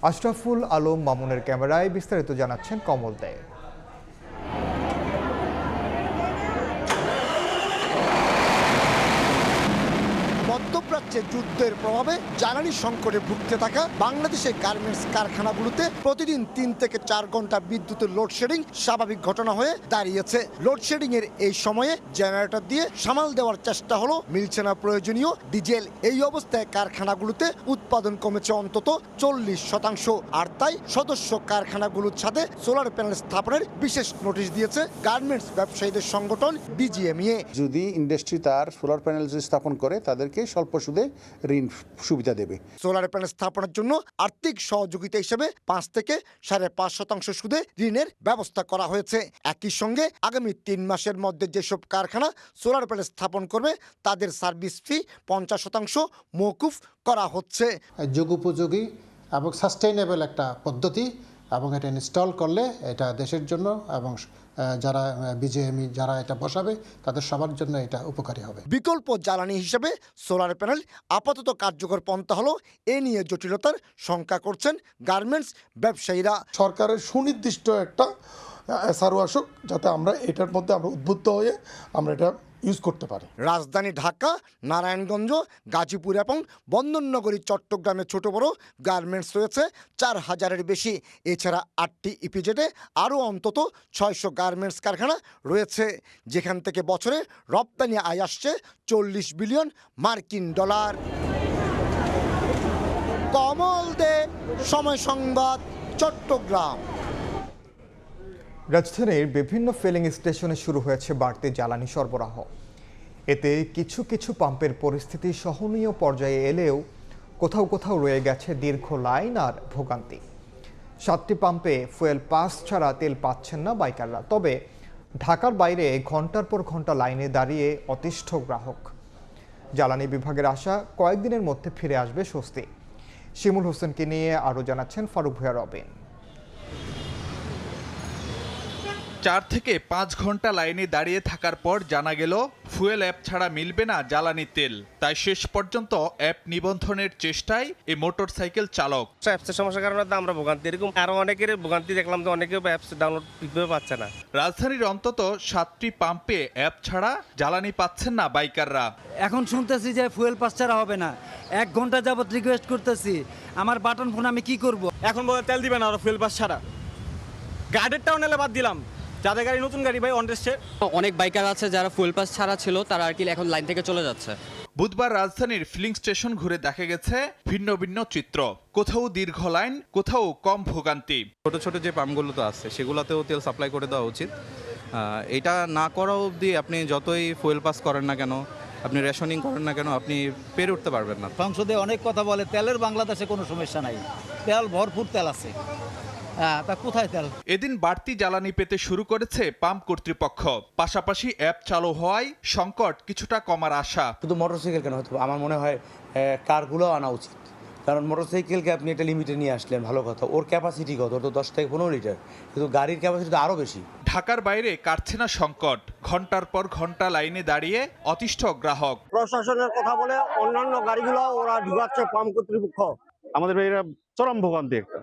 আশরাফুল আলম মামুনের ক্যামেরায় বিস্তারিত জানাচ্ছেন কমল দে। মধ্যপ্রাচ্যে যুদ্ধের প্রভাবে জ্বালানি সংকটে ভুগতে থাকা বাংলাদেশের গার্মেন্টস কারখানাগুলোতে প্রতিদিন 3 থেকে 4 ঘন্টা বিদ্যুতের লোডশেডিং স্বাভাবিক ঘটনা হয়ে দাঁড়িয়েছে। লোডশেডিং এর এই সময়ে জেনারেটর দিয়ে সামাল দেওয়ার চেষ্টা হলো, মিলছে না প্রয়োজনীয় ডিজেল। এই অবস্থায় কারখানাগুলোতে উৎপাদন কমেছে অন্তত 40%। আর তাই সদস্য কারখানাগুলোর ছাদে সোলার প্যানেল স্থাপনের বিশেষ নোটিশ দিয়েছে গার্মেন্টস ব্যবসায়ীদের সংগঠন বিজিএমইএ। যদি ইন্ডাস্ট্রি তার সোলার প্যানেল স্থাপন করে, তাদেরকে স্বল্প সুদে ঋণ সুবিধা দেবে। সোলার প্যানেল স্থাপনের জন্য আর্থিক সহযোগিতা হিসেবে 5 থেকে 5.5% সুদে ঋণের ব্যবস্থা করা হয়েছে। একই সঙ্গে আগামী 3 মাসের মধ্যে যেসব কারখানা সোলার প্যানেল স্থাপন করবে, তাদের সার্ভিস ফি 50% মওকুফ করা হচ্ছে। যুগোপযোগী এবং সাস্টেইনেবল একটা পদ্ধতি, এবং এটা ইনস্টল করলে এটা দেশের জন্য এবং যারা বিজিএমই যারা এটা বসাবে তাদের সবার জন্য এটা উপকারী হবে। বিকল্প জ্বালানি হিসেবে সোলার প্যানেল আপাতত কার্যকর পন্থা হলো, এ নিয়ে জটিলতার শঙ্কা করছেন গার্মেন্টস ব্যবসায়ীরা। সরকারের সুনির্দিষ্ট একটা এসআরও আসুক, যাতে আমরা এটার মধ্যে আমরা উদ্বুদ্ধ হয়ে আমরা এটা ইউজ করতে পারি। রাজধানী ঢাকা, নারায়ণগঞ্জ, গাজীপুর এবং বন্দরনগরী চট্টগ্রামে ছোট বড় গার্মেন্টস রয়েছে 4000-এর বেশি। এছাড়া 8টি ইপিজেডে আরও অন্তত 600 গার্মেন্টস কারখানা রয়েছে, যেখান থেকে বছরে রপ্তানি আয় আসছে 40 বিলিয়ন মার্কিন ডলার। কমল দে, সময় সংবাদ, চট্টগ্রাম। রাজধানীর বিভিন্ন ফিলিং স্টেশনে শুরু হয়েছে বাড়তি জ্বালানি সরবরাহ। এতে কিছু কিছু পাম্পের পরিস্থিতি সহনীয় পর্যায়ে এলেও কোথাও কোথাও রয়ে গেছে দীর্ঘ লাইন আর ভোগান্তি। 7টি পাম্পে ফুয়েল পাস ছাড়া তেল পাচ্ছেন না বাইকাররা। তবে ঢাকার বাইরে ঘন্টার পর ঘন্টা লাইনে দাঁড়িয়ে অতিষ্ঠ গ্রাহক। জ্বালানি বিভাগের আশা কয়েকদিনের মধ্যে ফিরে আসবে স্বস্তি। শিমুল হোসেনকে নিয়ে আরও জানাচ্ছেন ফারুক ভূঁইয়া রবিন। 4 থেকে 5 ঘন্টা লাইনে দাঁড়িয়ে থাকার পর জানা গেল ফুয়েল অ্যাপ ছাড়া মিলবে না জ্বালানি তেল। তাই শেষ পর্যন্ত অ্যাপ নিবন্ধনের চেষ্টায় এই মোটরসাইকেল চালক। অ্যাপসের সমস্যার কারণে তো আমরা ভোগান্তি, এরকম আরো অনেকের ভোগান্তি দেখলাম, তো অনেকেও অ্যাপস ডাউনলোড ঠিকভাবে পাচ্ছে না। রাজধানীর অন্তত 7টি পাম্পে অ্যাপ ছাড়া জ্বালানি পাচ্ছেন না বাইকাররা। এখন শুনতেছি যে ফুয়েল পাস ছাড়া হবে না। 1 ঘন্টা যাবত রিকোয়েস্ট করতেছি, আমার বাটন ফোন আমি কি করব? এখন বলে তেল দিবে না আর ফুয়েল পাস ছাড়া। গার্ডেরটাও নেলে বাদ দিলাম, যাদের গাড়ি নতুন গাড়ি ভাই অনটেস্টে। অনেক বাইকার আছে যারা ফুয়েল পাস ছাড়া ছিল, তারা আর কি এখন লাইন থেকে চলে যাচ্ছে। বুধবার রাজধানীর ফিলিং স্টেশন ঘুরে দেখা গেছে ভিন্ন ভিন্ন চিত্র। কোথাও দীর্ঘ লাইন, কোথাও কম ভোগান্তি। ছোট ছোট যে পাম্পগুলো তো আছে সেগুলোতেও তেল সাপ্লাই করে দেওয়া উচিত। এটা না করা অবধি আপনি যতই ফুয়েল পাস করেন না কেন, আপনি রেশনিং করেন না কেন, আপনি পেরে উঠতে পারবেন না। সংসদে অনেক কথা বলে, তেলের বাংলাদেশে কোনো সমস্যা নাই, তেল ভরপুর তেল আছে। তা কোথায় তেল? এদিন বাড়তি জ্বালানি পেতে শুরু করেছে পাম্প কর্তৃপক্ষ। পাশাপাশি অ্যাপ চালু হওয়ায় সংকট কিছুটা কমার আশা। শুধু মোটরসাইকেল কেন, হয়তো আমার মনে হয় কারগুলো আনা উচিত। কারণ মোটরসাইকেলকে আপনি একটা লিমিটে নিয়ে আসলেন, ভালো কথা। ওর ক্যাপাসিটি কত? ওর তো 10 থেকে 15 লিটার, কিন্তু গাড়ির ক্যাপাসিটি তো আরও বেশি। ঢাকার বাইরে কাটছে না সংকট। ঘন্টার পর ঘন্টা লাইনে দাঁড়িয়ে অতিষ্ঠ গ্রাহক। প্রশাসনের কথা বলে অন্যান্য গাড়িগুলো ওরা ঢুকাচ্ছে পাম্প কর্তৃপক্ষ। আমাদের এরা চরম ভোগান্তি একটা,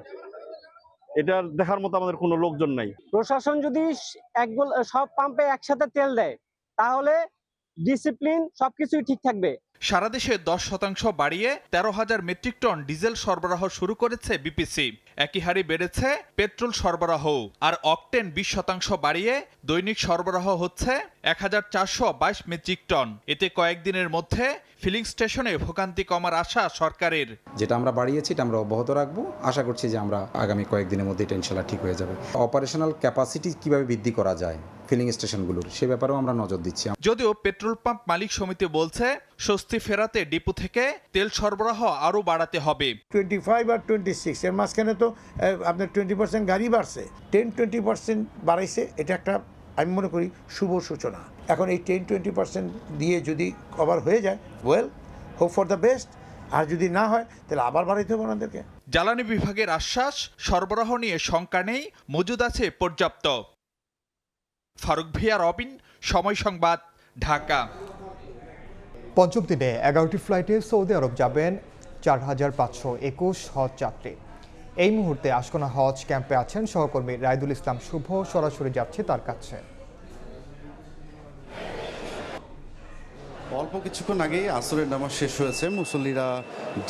এটা দেখার মতো আমাদের কোনো লোকজন নাই। প্রশাসন যদি সব পাম্পে একসাথে তেল দেয়, তাহলে ডিসিপ্লিন সবকিছুই ঠিক থাকবে। সারা দেশে 10% বাড়িয়ে 13,000 মেট্রিক টন ডিজেল সরবরাহ শুরু করেছে বিপিসি। একই হারে বেড়েছে পেট্রোল সরবরাহ। আর অকটেন 20% বাড়িয়ে দৈনিক সরবরাহ হচ্ছে 1422 মেট্রিক টন। এতে কয়েকদিনের মধ্যে ফিলিং স্টেশনে ভোগান্তি কমার আশা সরকারের। যেটা আমরা বাড়িয়েছি এটা আমরা অব্যাহত রাখবো। আশা করছি যে আমরা আগামী কয়েকদিনের মধ্যে এটা ইনশাল্লাহ ঠিক হয়ে যাবে। অপারেশনাল ক্যাপাসিটি কিভাবে বৃদ্ধি করা যায় ফিলিং স্টেশনগুলোর, সে ব্যাপারেও আমরা নজর দিচ্ছি। যদিও পেট্রোল পাম্প মালিক সমিতি বলছে স্বস্তি ফেরাতে ডিপো থেকে তেল সরবরাহ আরও বাড়াতে হবে। 25 আর 26 এর মাঝখানে তো আপনার 20% গাড়ি বাড়ছে, 10-20% বাড়াইছে। এটা একটা আমি মনে করি শুভ সূচনা। এখন এই 10-20% দিয়ে যদি কভার হয়ে যায়, well, hope for the best. আর যদি না হয় তাহলে আবার বাড়াইতে হবে ওনাদেরকে। জ্বালানি বিভাগের আশ্বাস, সরবরাহ নিয়ে শঙ্কা নেই, মজুদ আছে পর্যাপ্ত। ফারুক ভূঁইয়া রবিন, সময় সংবাদ, ঢাকা। পঞ্চম দিনে 11টি ফ্লাইটে সৌদি আরব যাবেন 4521 হজ যাত্রী। এই মুহূর্তে আশকোনা হজ ক্যাম্পে আছেন সহকর্মী রাইদুল ইসলাম শুভ। সরাসরি যাচ্ছে তার কাছে। অল্প কিছুক্ষণ আগেই আসরের নামাজ শেষ হয়েছে। মুসল্লিরা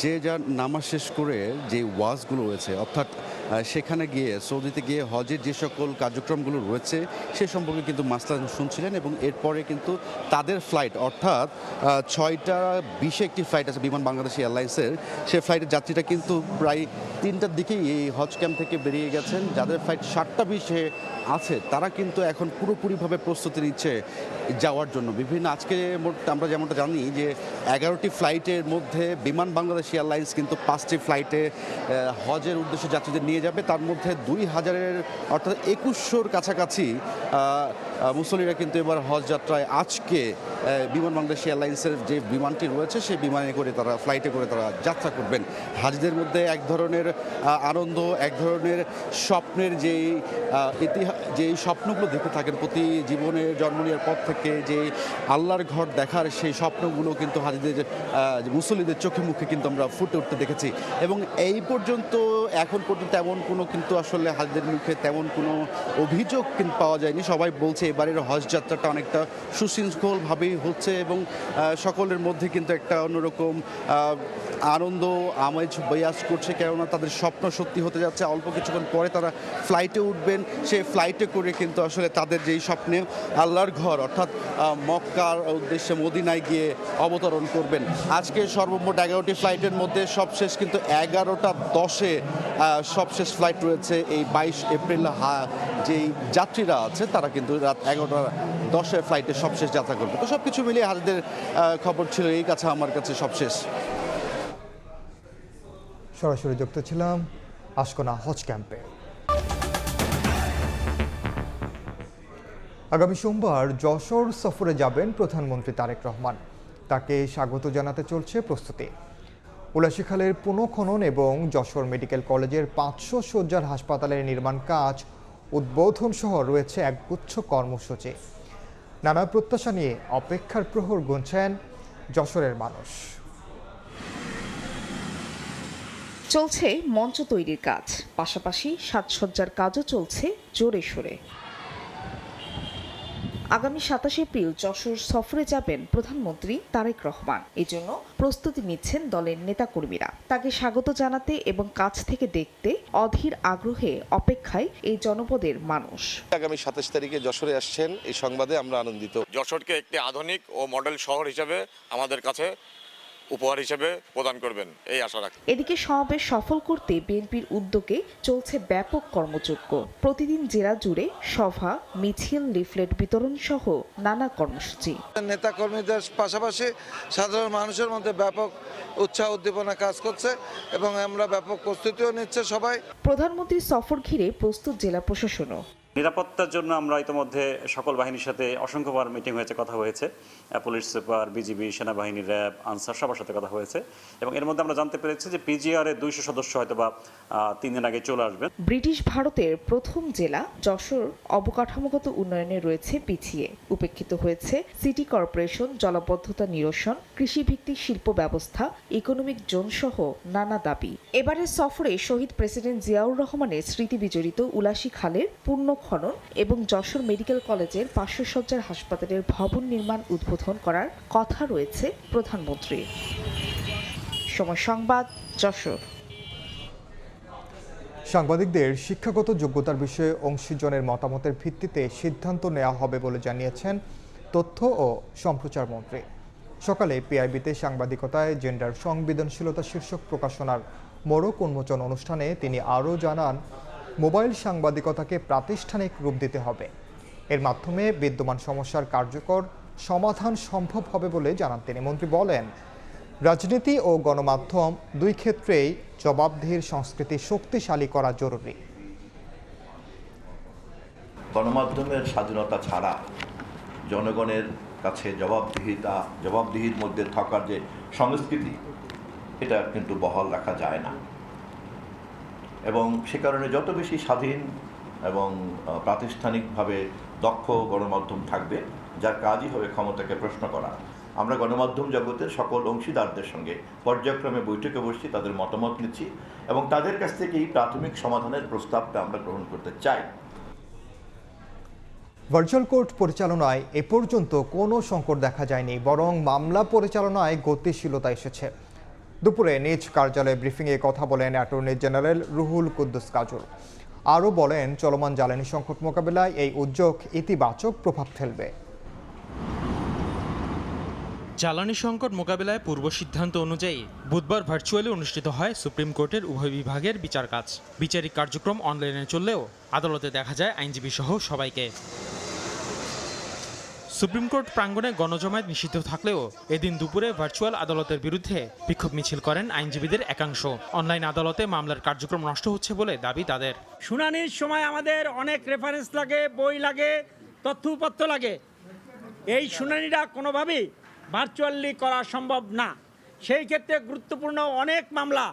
যে যার নামাজ শেষ করে যে ওয়াজগুলো রয়েছে, অর্থাৎ সেখানে গিয়ে সৌদিতে গিয়ে হজের যে সকল কার্যক্রমগুলো রয়েছে সে সম্পর্কে কিন্তু মাসলা শুনছিলেন। এবং এরপরে কিন্তু তাদের ফ্লাইট, অর্থাৎ 6:20 একটি ফ্লাইট আছে বিমান বাংলাদেশ এয়ারলাইন্সের, সেই ফ্লাইটের যাত্রীরা কিন্তু প্রায় 3টার দিকেই এই হজ ক্যাম্প থেকে বেরিয়ে গেছেন। যাদের ফ্লাইট 7:20 আছে তারা কিন্তু এখন পুরোপুরিভাবে প্রস্তুতি নিচ্ছে যাওয়ার জন্য। বিভিন্ন আজকে আমরা যেমনটা জানি যে 11টি ফ্লাইটের মধ্যে বিমান বাংলাদেশ এয়ারলাইন্স কিন্তু 5টি ফ্লাইটে হজের উদ্দেশ্যে যাত্রীদের নিয়ে যাবে। তার মধ্যে 2000-এর অর্থাৎ 2100-র কাছাকাছি মুসল্লিরা কিন্তু এবার হজ যাত্রায় আজকে বিমান বাংলাদেশ এয়ারলাইন্সের যে বিমানটি রয়েছে সেই বিমানে করে তারা ফ্লাইটে করে তারা যাত্রা করবেন। হাজিদের মধ্যে এক ধরনের আনন্দ, এক ধরনের স্বপ্নের যেই স্বপ্নগুলো দেখতে থাকেন প্রতি জীবনে জন্ম নেওয়ার পর থেকে, যে আল্লাহর ঘর দেখার সেই স্বপ্নগুলো কিন্তু হাজিদের মুসল্লিদের চোখে মুখে কিন্তু আমরা ফুটে উঠতে দেখেছি। এবং এই পর্যন্ত এখন পর্যন্ত এমন কোনো কিন্তু আসলে হাজিদের মুখে তেমন কোনো অভিযোগ কিন্তু পাওয়া যায়নি। সবাই বলছে এবারের হজ যাত্রাটা অনেকটা সুশৃঙ্খলভাবেই হচ্ছে এবং সকলের মধ্যে কিন্তু একটা অন্যরকম আনন্দ আমেজ বয়াস করছে, কেননা তাদের স্বপ্ন সত্যি হতে যাচ্ছে। অল্প কিছুক্ষণ পরে তারা ফ্লাইটে উঠবেন, সেই ফ্লাইটে করে কিন্তু আসলে তাদের যেই স্বপ্নে আল্লাহর ঘর অর্থাৎ মক্কার উদ্দেশ্যে মদিনায় গিয়ে অবতরণ করবেন। আজকে সর্বমোট 11টি ফ্লাইটের মধ্যে সবশেষ কিন্তু 11:10-এ সবশেষ ফ্লাইট রয়েছে। এই 22 এপ্রিল যেই যাত্রীরা আছে তারা কিন্তু রাত 11:10-এ ফ্লাইটে সবশেষ যাত্রা করবে। তো সব কিছু মিলিয়ে হাজিদের খবর ছিল এই কাছে আমার কাছে সবশেষ। সরাসরি যুক্ত ছিলাম আশকোনা হজ ক্যাম্পে। আগামী সোমবার যশোর সফরে যাবেন প্রধানমন্ত্রী তারেক রহমান। তাকে স্বাগত জানাতে চলছে প্রস্তুতি। উলাশিখালের পুনঃখনন এবং যশোর মেডিকেল কলেজের 500 শয্যার হাসপাতালের নির্মাণ কাজ উদ্বোধন সহ রয়েছে একগুচ্ছ কর্মসূচি। নানা প্রত্যাশা নিয়ে অপেক্ষার প্রহর গুনছেন যশোরের মানুষ। চলছে মঞ্চ তৈরির কাজ, পাশাপাশি সাজসজ্জার কাজও চলছে জোরে সোরে। আগামী 27 এপ্রিল যশোর সফরে যাবেন প্রধানমন্ত্রী তারেক রহমান। এজন্য প্রস্তুতি নিচ্ছেন দলের নেতাকর্মীরা। তাকে স্বাগত জানাতে এবং কাছ থেকে দেখতে অধীর আগ্রহে অপেক্ষায় এই জনপদের মানুষ। আগামী 27 তারিখে যশোরে আসছেন, এই সংবাদে আমরা আনন্দিত। যশোরকে একটি আধুনিক ও মডেল শহর হিসেবে আমাদের কাছে উপহার হিসেবে প্রদান করবেন এই আশা রাখি। এদিকে সমাবেশ সফল করতে বিএনপির উদ্যোগে চলছে ব্যাপক কর্মযজ্ঞ। প্রতিদিন জেলা জুড়ে সভা, মিছিল, লিফলেট বিতরণ সহ নানা কর্মসূচি। নেতা কর্মীদের পাশাপাশি সাধারণ মানুষের মধ্যে ব্যাপক উৎসাহ উদ্দীপনা কাজ করছে এবং আমরা ব্যাপক প্রস্তুতিও নিচ্ছে সবাই। প্রধানমন্ত্রীর সফর ঘিরে প্রস্তুত জেলা প্রশাসনও। নিরাপত্তার জন্য আমরা ইতিমধ্যে সকল বাহিনীর সাথে অসংখ্যবার মিটিং হয়েছে, কথা হয়েছে। পুলিশ সুপার, বিজিবি, সেনাবাহিনী, র্যাব, আনসার সবার সাথে কথা হয়েছে এবং এর মধ্যে আমরা জানতে পেরেছি যে পিজিআর-এর 200 সদস্য হয়তো বা 3 দিন আগে চলে আসবেন। ব্রিটিশ ভারতের প্রথম জেলা যশোর অবকাঠামোগত উন্নয়নে রয়েছে পিছিয়ে। উপেক্ষিত হয়েছে সিটি কর্পোরেশন, জলাবদ্ধতা নিরসন, কৃষিভিত্তিক শিল্প ব্যবস্থা, ইকোনমিক জোন সহ নানা দাবি। এবারের সফরে শহীদ প্রেসিডেন্ট জিয়াউর রহমানের স্মৃতি বিজড়িত উলাশিখালের পুনঃখনন এবং যশোর মেডিকেল কলেজের 500 শয্যার হাসপাতালের ভবন নির্মাণ উদ্বোধন করার কথা রয়েছে প্রধানমন্ত্রীর। সময় সংবাদ, যশোর। সাংবাদিকদের শিক্ষাগত যোগ্যতার বিষয়ে অংশীজনের মতামতের ভিত্তিতে সিদ্ধান্ত নেওয়া হবে বলে জানিয়েছেন তথ্য ও সম্প্রচার মন্ত্রী। সকালে পিআইবিতে সাংবাদিকতায় জেন্ডার সংবেদনশীলতা শীর্ষক প্রকাশনার মোড়ক উন্মোচন অনুষ্ঠানে তিনি আরও জানান, মোবাইল সাংবাদিকতাকে প্রাতিষ্ঠানিক রূপ দিতে হবে। এর মাধ্যমে বিদ্যমান সমস্যার কার্যকর সমাধান সম্ভব হবে বলে জানান তিনি। মন্ত্রী বলেন, রাজনীতি ও গণমাধ্যম দুই ক্ষেত্রেই জবাবদিহির সংস্কৃতি শক্তিশালী করা জরুরি। গণমাধ্যমের স্বাধীনতা ছাড়া জনগণের কাছে জবাবদিহির মধ্যে থাকার যে সংস্কৃতি, এটা কিন্তু বহাল রাখা যায় না। এবং সে কারণে যত বেশি স্বাধীন এবং প্রাতিষ্ঠানিকভাবে দক্ষ গণমাধ্যম থাকবে, যার কাজই হবে ক্ষমতাকে প্রশ্ন করা। আমরা গণমাধ্যম জগতের সকল অংশীদারদের সঙ্গে পর্যায়ক্রমে বৈঠকে বসছি, তাদের মতামত নিচ্ছি এবং তাদের কাছ থেকেই প্রাথমিক সমাধানের প্রস্তাবটা আমরা গ্রহণ করতে চাই। ভার্চুয়াল কোর্ট পরিচালনায় এ পর্যন্ত কোনো সংকট দেখা যায়নি, বরং মামলা পরিচালনায় গতিশীলতা এসেছে। দুপুরে নিজ কার্যালয়ে ব্রিফিংয়ে কথা বলেন অ্যাটর্নি জেনারেল রুহুল কুদ্দুস কাজল। আরও বলেন, চলমান জ্বালানি সংকট মোকাবেলায় এই উদ্যোগ ইতিবাচক প্রভাব ফেলবে। জ্বালানি সংকট মোকাবেলায় পূর্ব সিদ্ধান্ত অনুযায়ী বুধবার ভার্চুয়ালি অনুষ্ঠিত হয় সুপ্রিম কোর্টের উভয় বিভাগের বিচার কাজ। বিচারিক কার্যক্রম অনলাইনে চললেও আদালতে দেখা যায় আইনজীবী সহ সবাইকে। সুপ্রিম কোর্ট প্রাঙ্গণে গণজমায়েত নিষিদ্ধ থাকলেও এদিন দুপুরে ভার্চুয়াল আদালতের বিরুদ্ধে বিক্ষোভ মিছিল করেন আইনজীবীদের একাংশ। অনলাইন আদালতে মামলার কার্যক্রম নষ্ট হচ্ছে বলে দাবি তাদের। শুনানির সময় আমাদের অনেক রেফারেন্স লাগে, বই লাগে, তথ্য উপাত্ত লাগে, এই শুনানিটা কোনোভাবেই ভার্চুয়ালি করা সম্ভব না। সেই ক্ষেত্রে গুরুত্বপূর্ণ অনেক মামলা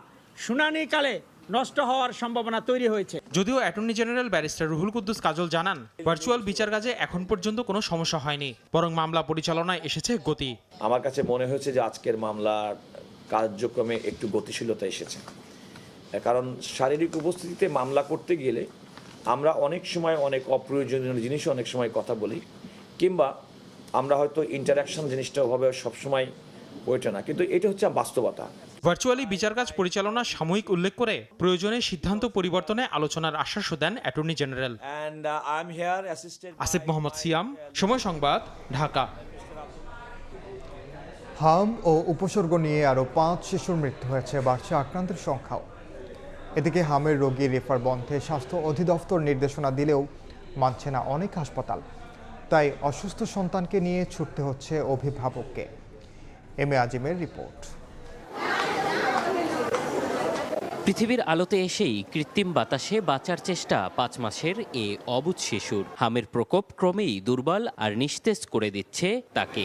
শুনানিকালে নষ্ট হওয়ার সম্ভাবনা তৈরি হয়েছে। যদিও attorney general barrister Ruhul Quddus Kajal জানান, ভার্চুয়াল বিচার কাজে এখন পর্যন্ত কোনো সমস্যা হয়নি, বরং মামলা পরিচালনায় এসেছে গতি। আমার কাছে মনে হয়েছে যে আজকের মামলার কার্যক্রমে একটু গতিশীলতা এসেছে, কারণ শারীরিক উপস্থিতিতে মামলা করতে গেলে আমরা অনেক সময় অনেক অপ্রয়োজনীয় জিনিস অনেক সময় কথা বলি, কিংবা আমরা হয়তো ইন্টারাকশন জিনিসটা ওভাবে সবসময় ওইটা না, কিন্তু এটা হচ্ছে বাস্তবতা। ভার্চুয়ালি বিচার কাজ পরিচালনা সাময়িক উল্লেখ করে প্রয়োজনে সিদ্ধান্ত পরিবর্তনে আলোচনার আশ্বাস দেন অ্যাটর্নি জেনারেল। আসিফ মোহাম্মদ সিয়াম, সময় সংবাদ, ঢাকা। হাম ও উপসর্গ নিয়ে আরও 5 শিশুর মৃত্যু হয়েছে, বাড়ছে আক্রান্তের সংখ্যাও। এদিকে হামের রোগী রেফার বন্ধে স্বাস্থ্য অধিদপ্তর নির্দেশনা দিলেও মানছে না অনেক হাসপাতাল, তাই অসুস্থ সন্তানকে নিয়ে ছুটতে হচ্ছে অভিভাবককে। M A আজিমের report. পৃথিবীর আলোতে এসেই কৃত্রিম বাতাসে বাঁচার চেষ্টা 5 মাসের এ অবুঝ শিশুর। হামের প্রকোপ ক্রমেই দুর্বল আর নিস্তেজ করে দিচ্ছে তাকে।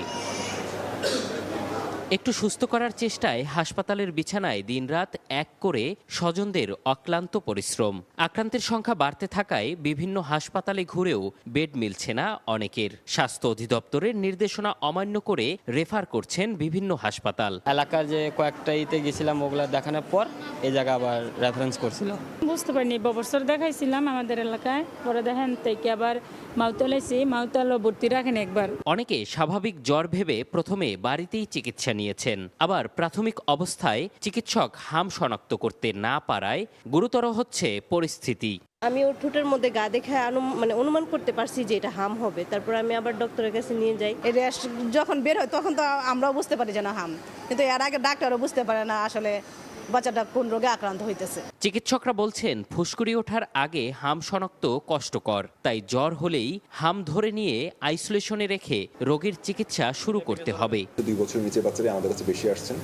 একটু সুস্থ করার চেষ্টায় হাসপাতালের বিছানায় দিনরাত এক করে স্বজনদের অক্লান্ত পরিশ্রম। আক্রান্তের সংখ্যা বাড়তে থাকায় বিভিন্ন হাসপাতালে ঘুরেও বেড মিলছে না অনেকের। স্বাস্থ্য অধিদপ্তরের নির্দেশনা অমান্য করে রেফার করছেন বিভিন্ন হাসপাতাল। এলাকার যে কয়েকটা ইতে গেছিলাম, ওগুলা দেখানোর পর এই জায়গা আবার রেফারেন্স করছিল। বুঝতে পারিনি, বছর দেখাইছিলাম আমাদের এলাকায়, পরে দেখেন থেকে আবার মাউতালাইছি, মাউতালো ভর্তি রাখেন একবার। অনেকে স্বাভাবিক জ্বর ভেবে প্রথমে বাড়িতেই চিকিৎসা নিয়েছেন, আবার প্রাথমিক অবস্থায় চিকিৎসক হাম শনাক্ত করতে না পারায় গুরুতর হচ্ছে পরিস্থিতি। আমি ওর ঠোঁটের মধ্যে গা দেখে অনুমান করতে পারছি যে এটা হাম হবে, তারপর আমি আবার ডক্টরের কাছে নিয়ে যাই। এই র্যাশ যখন বের হয় তখন তো আমরাও বুঝতে পারি যে না হাম, কিন্তু এর আগে ডাক্তারও বুঝতে পারে না আসলে বাচ্চাটা কোন রোগে আক্রান্ত হইতেছে। চিকিৎসকরা বলছেন ফুসকুড়ি ওঠার আগে হাম শনাক্ত কষ্টকর, তাই জ্বর হলেই হাম ধরে নিয়ে আইসোলেশনে রেখে রোগীর চিকিৎসা শুরু করতে হবে। 2 বছরের নিচে বাচ্চারা আমাদের কাছে বেশি আসছেন,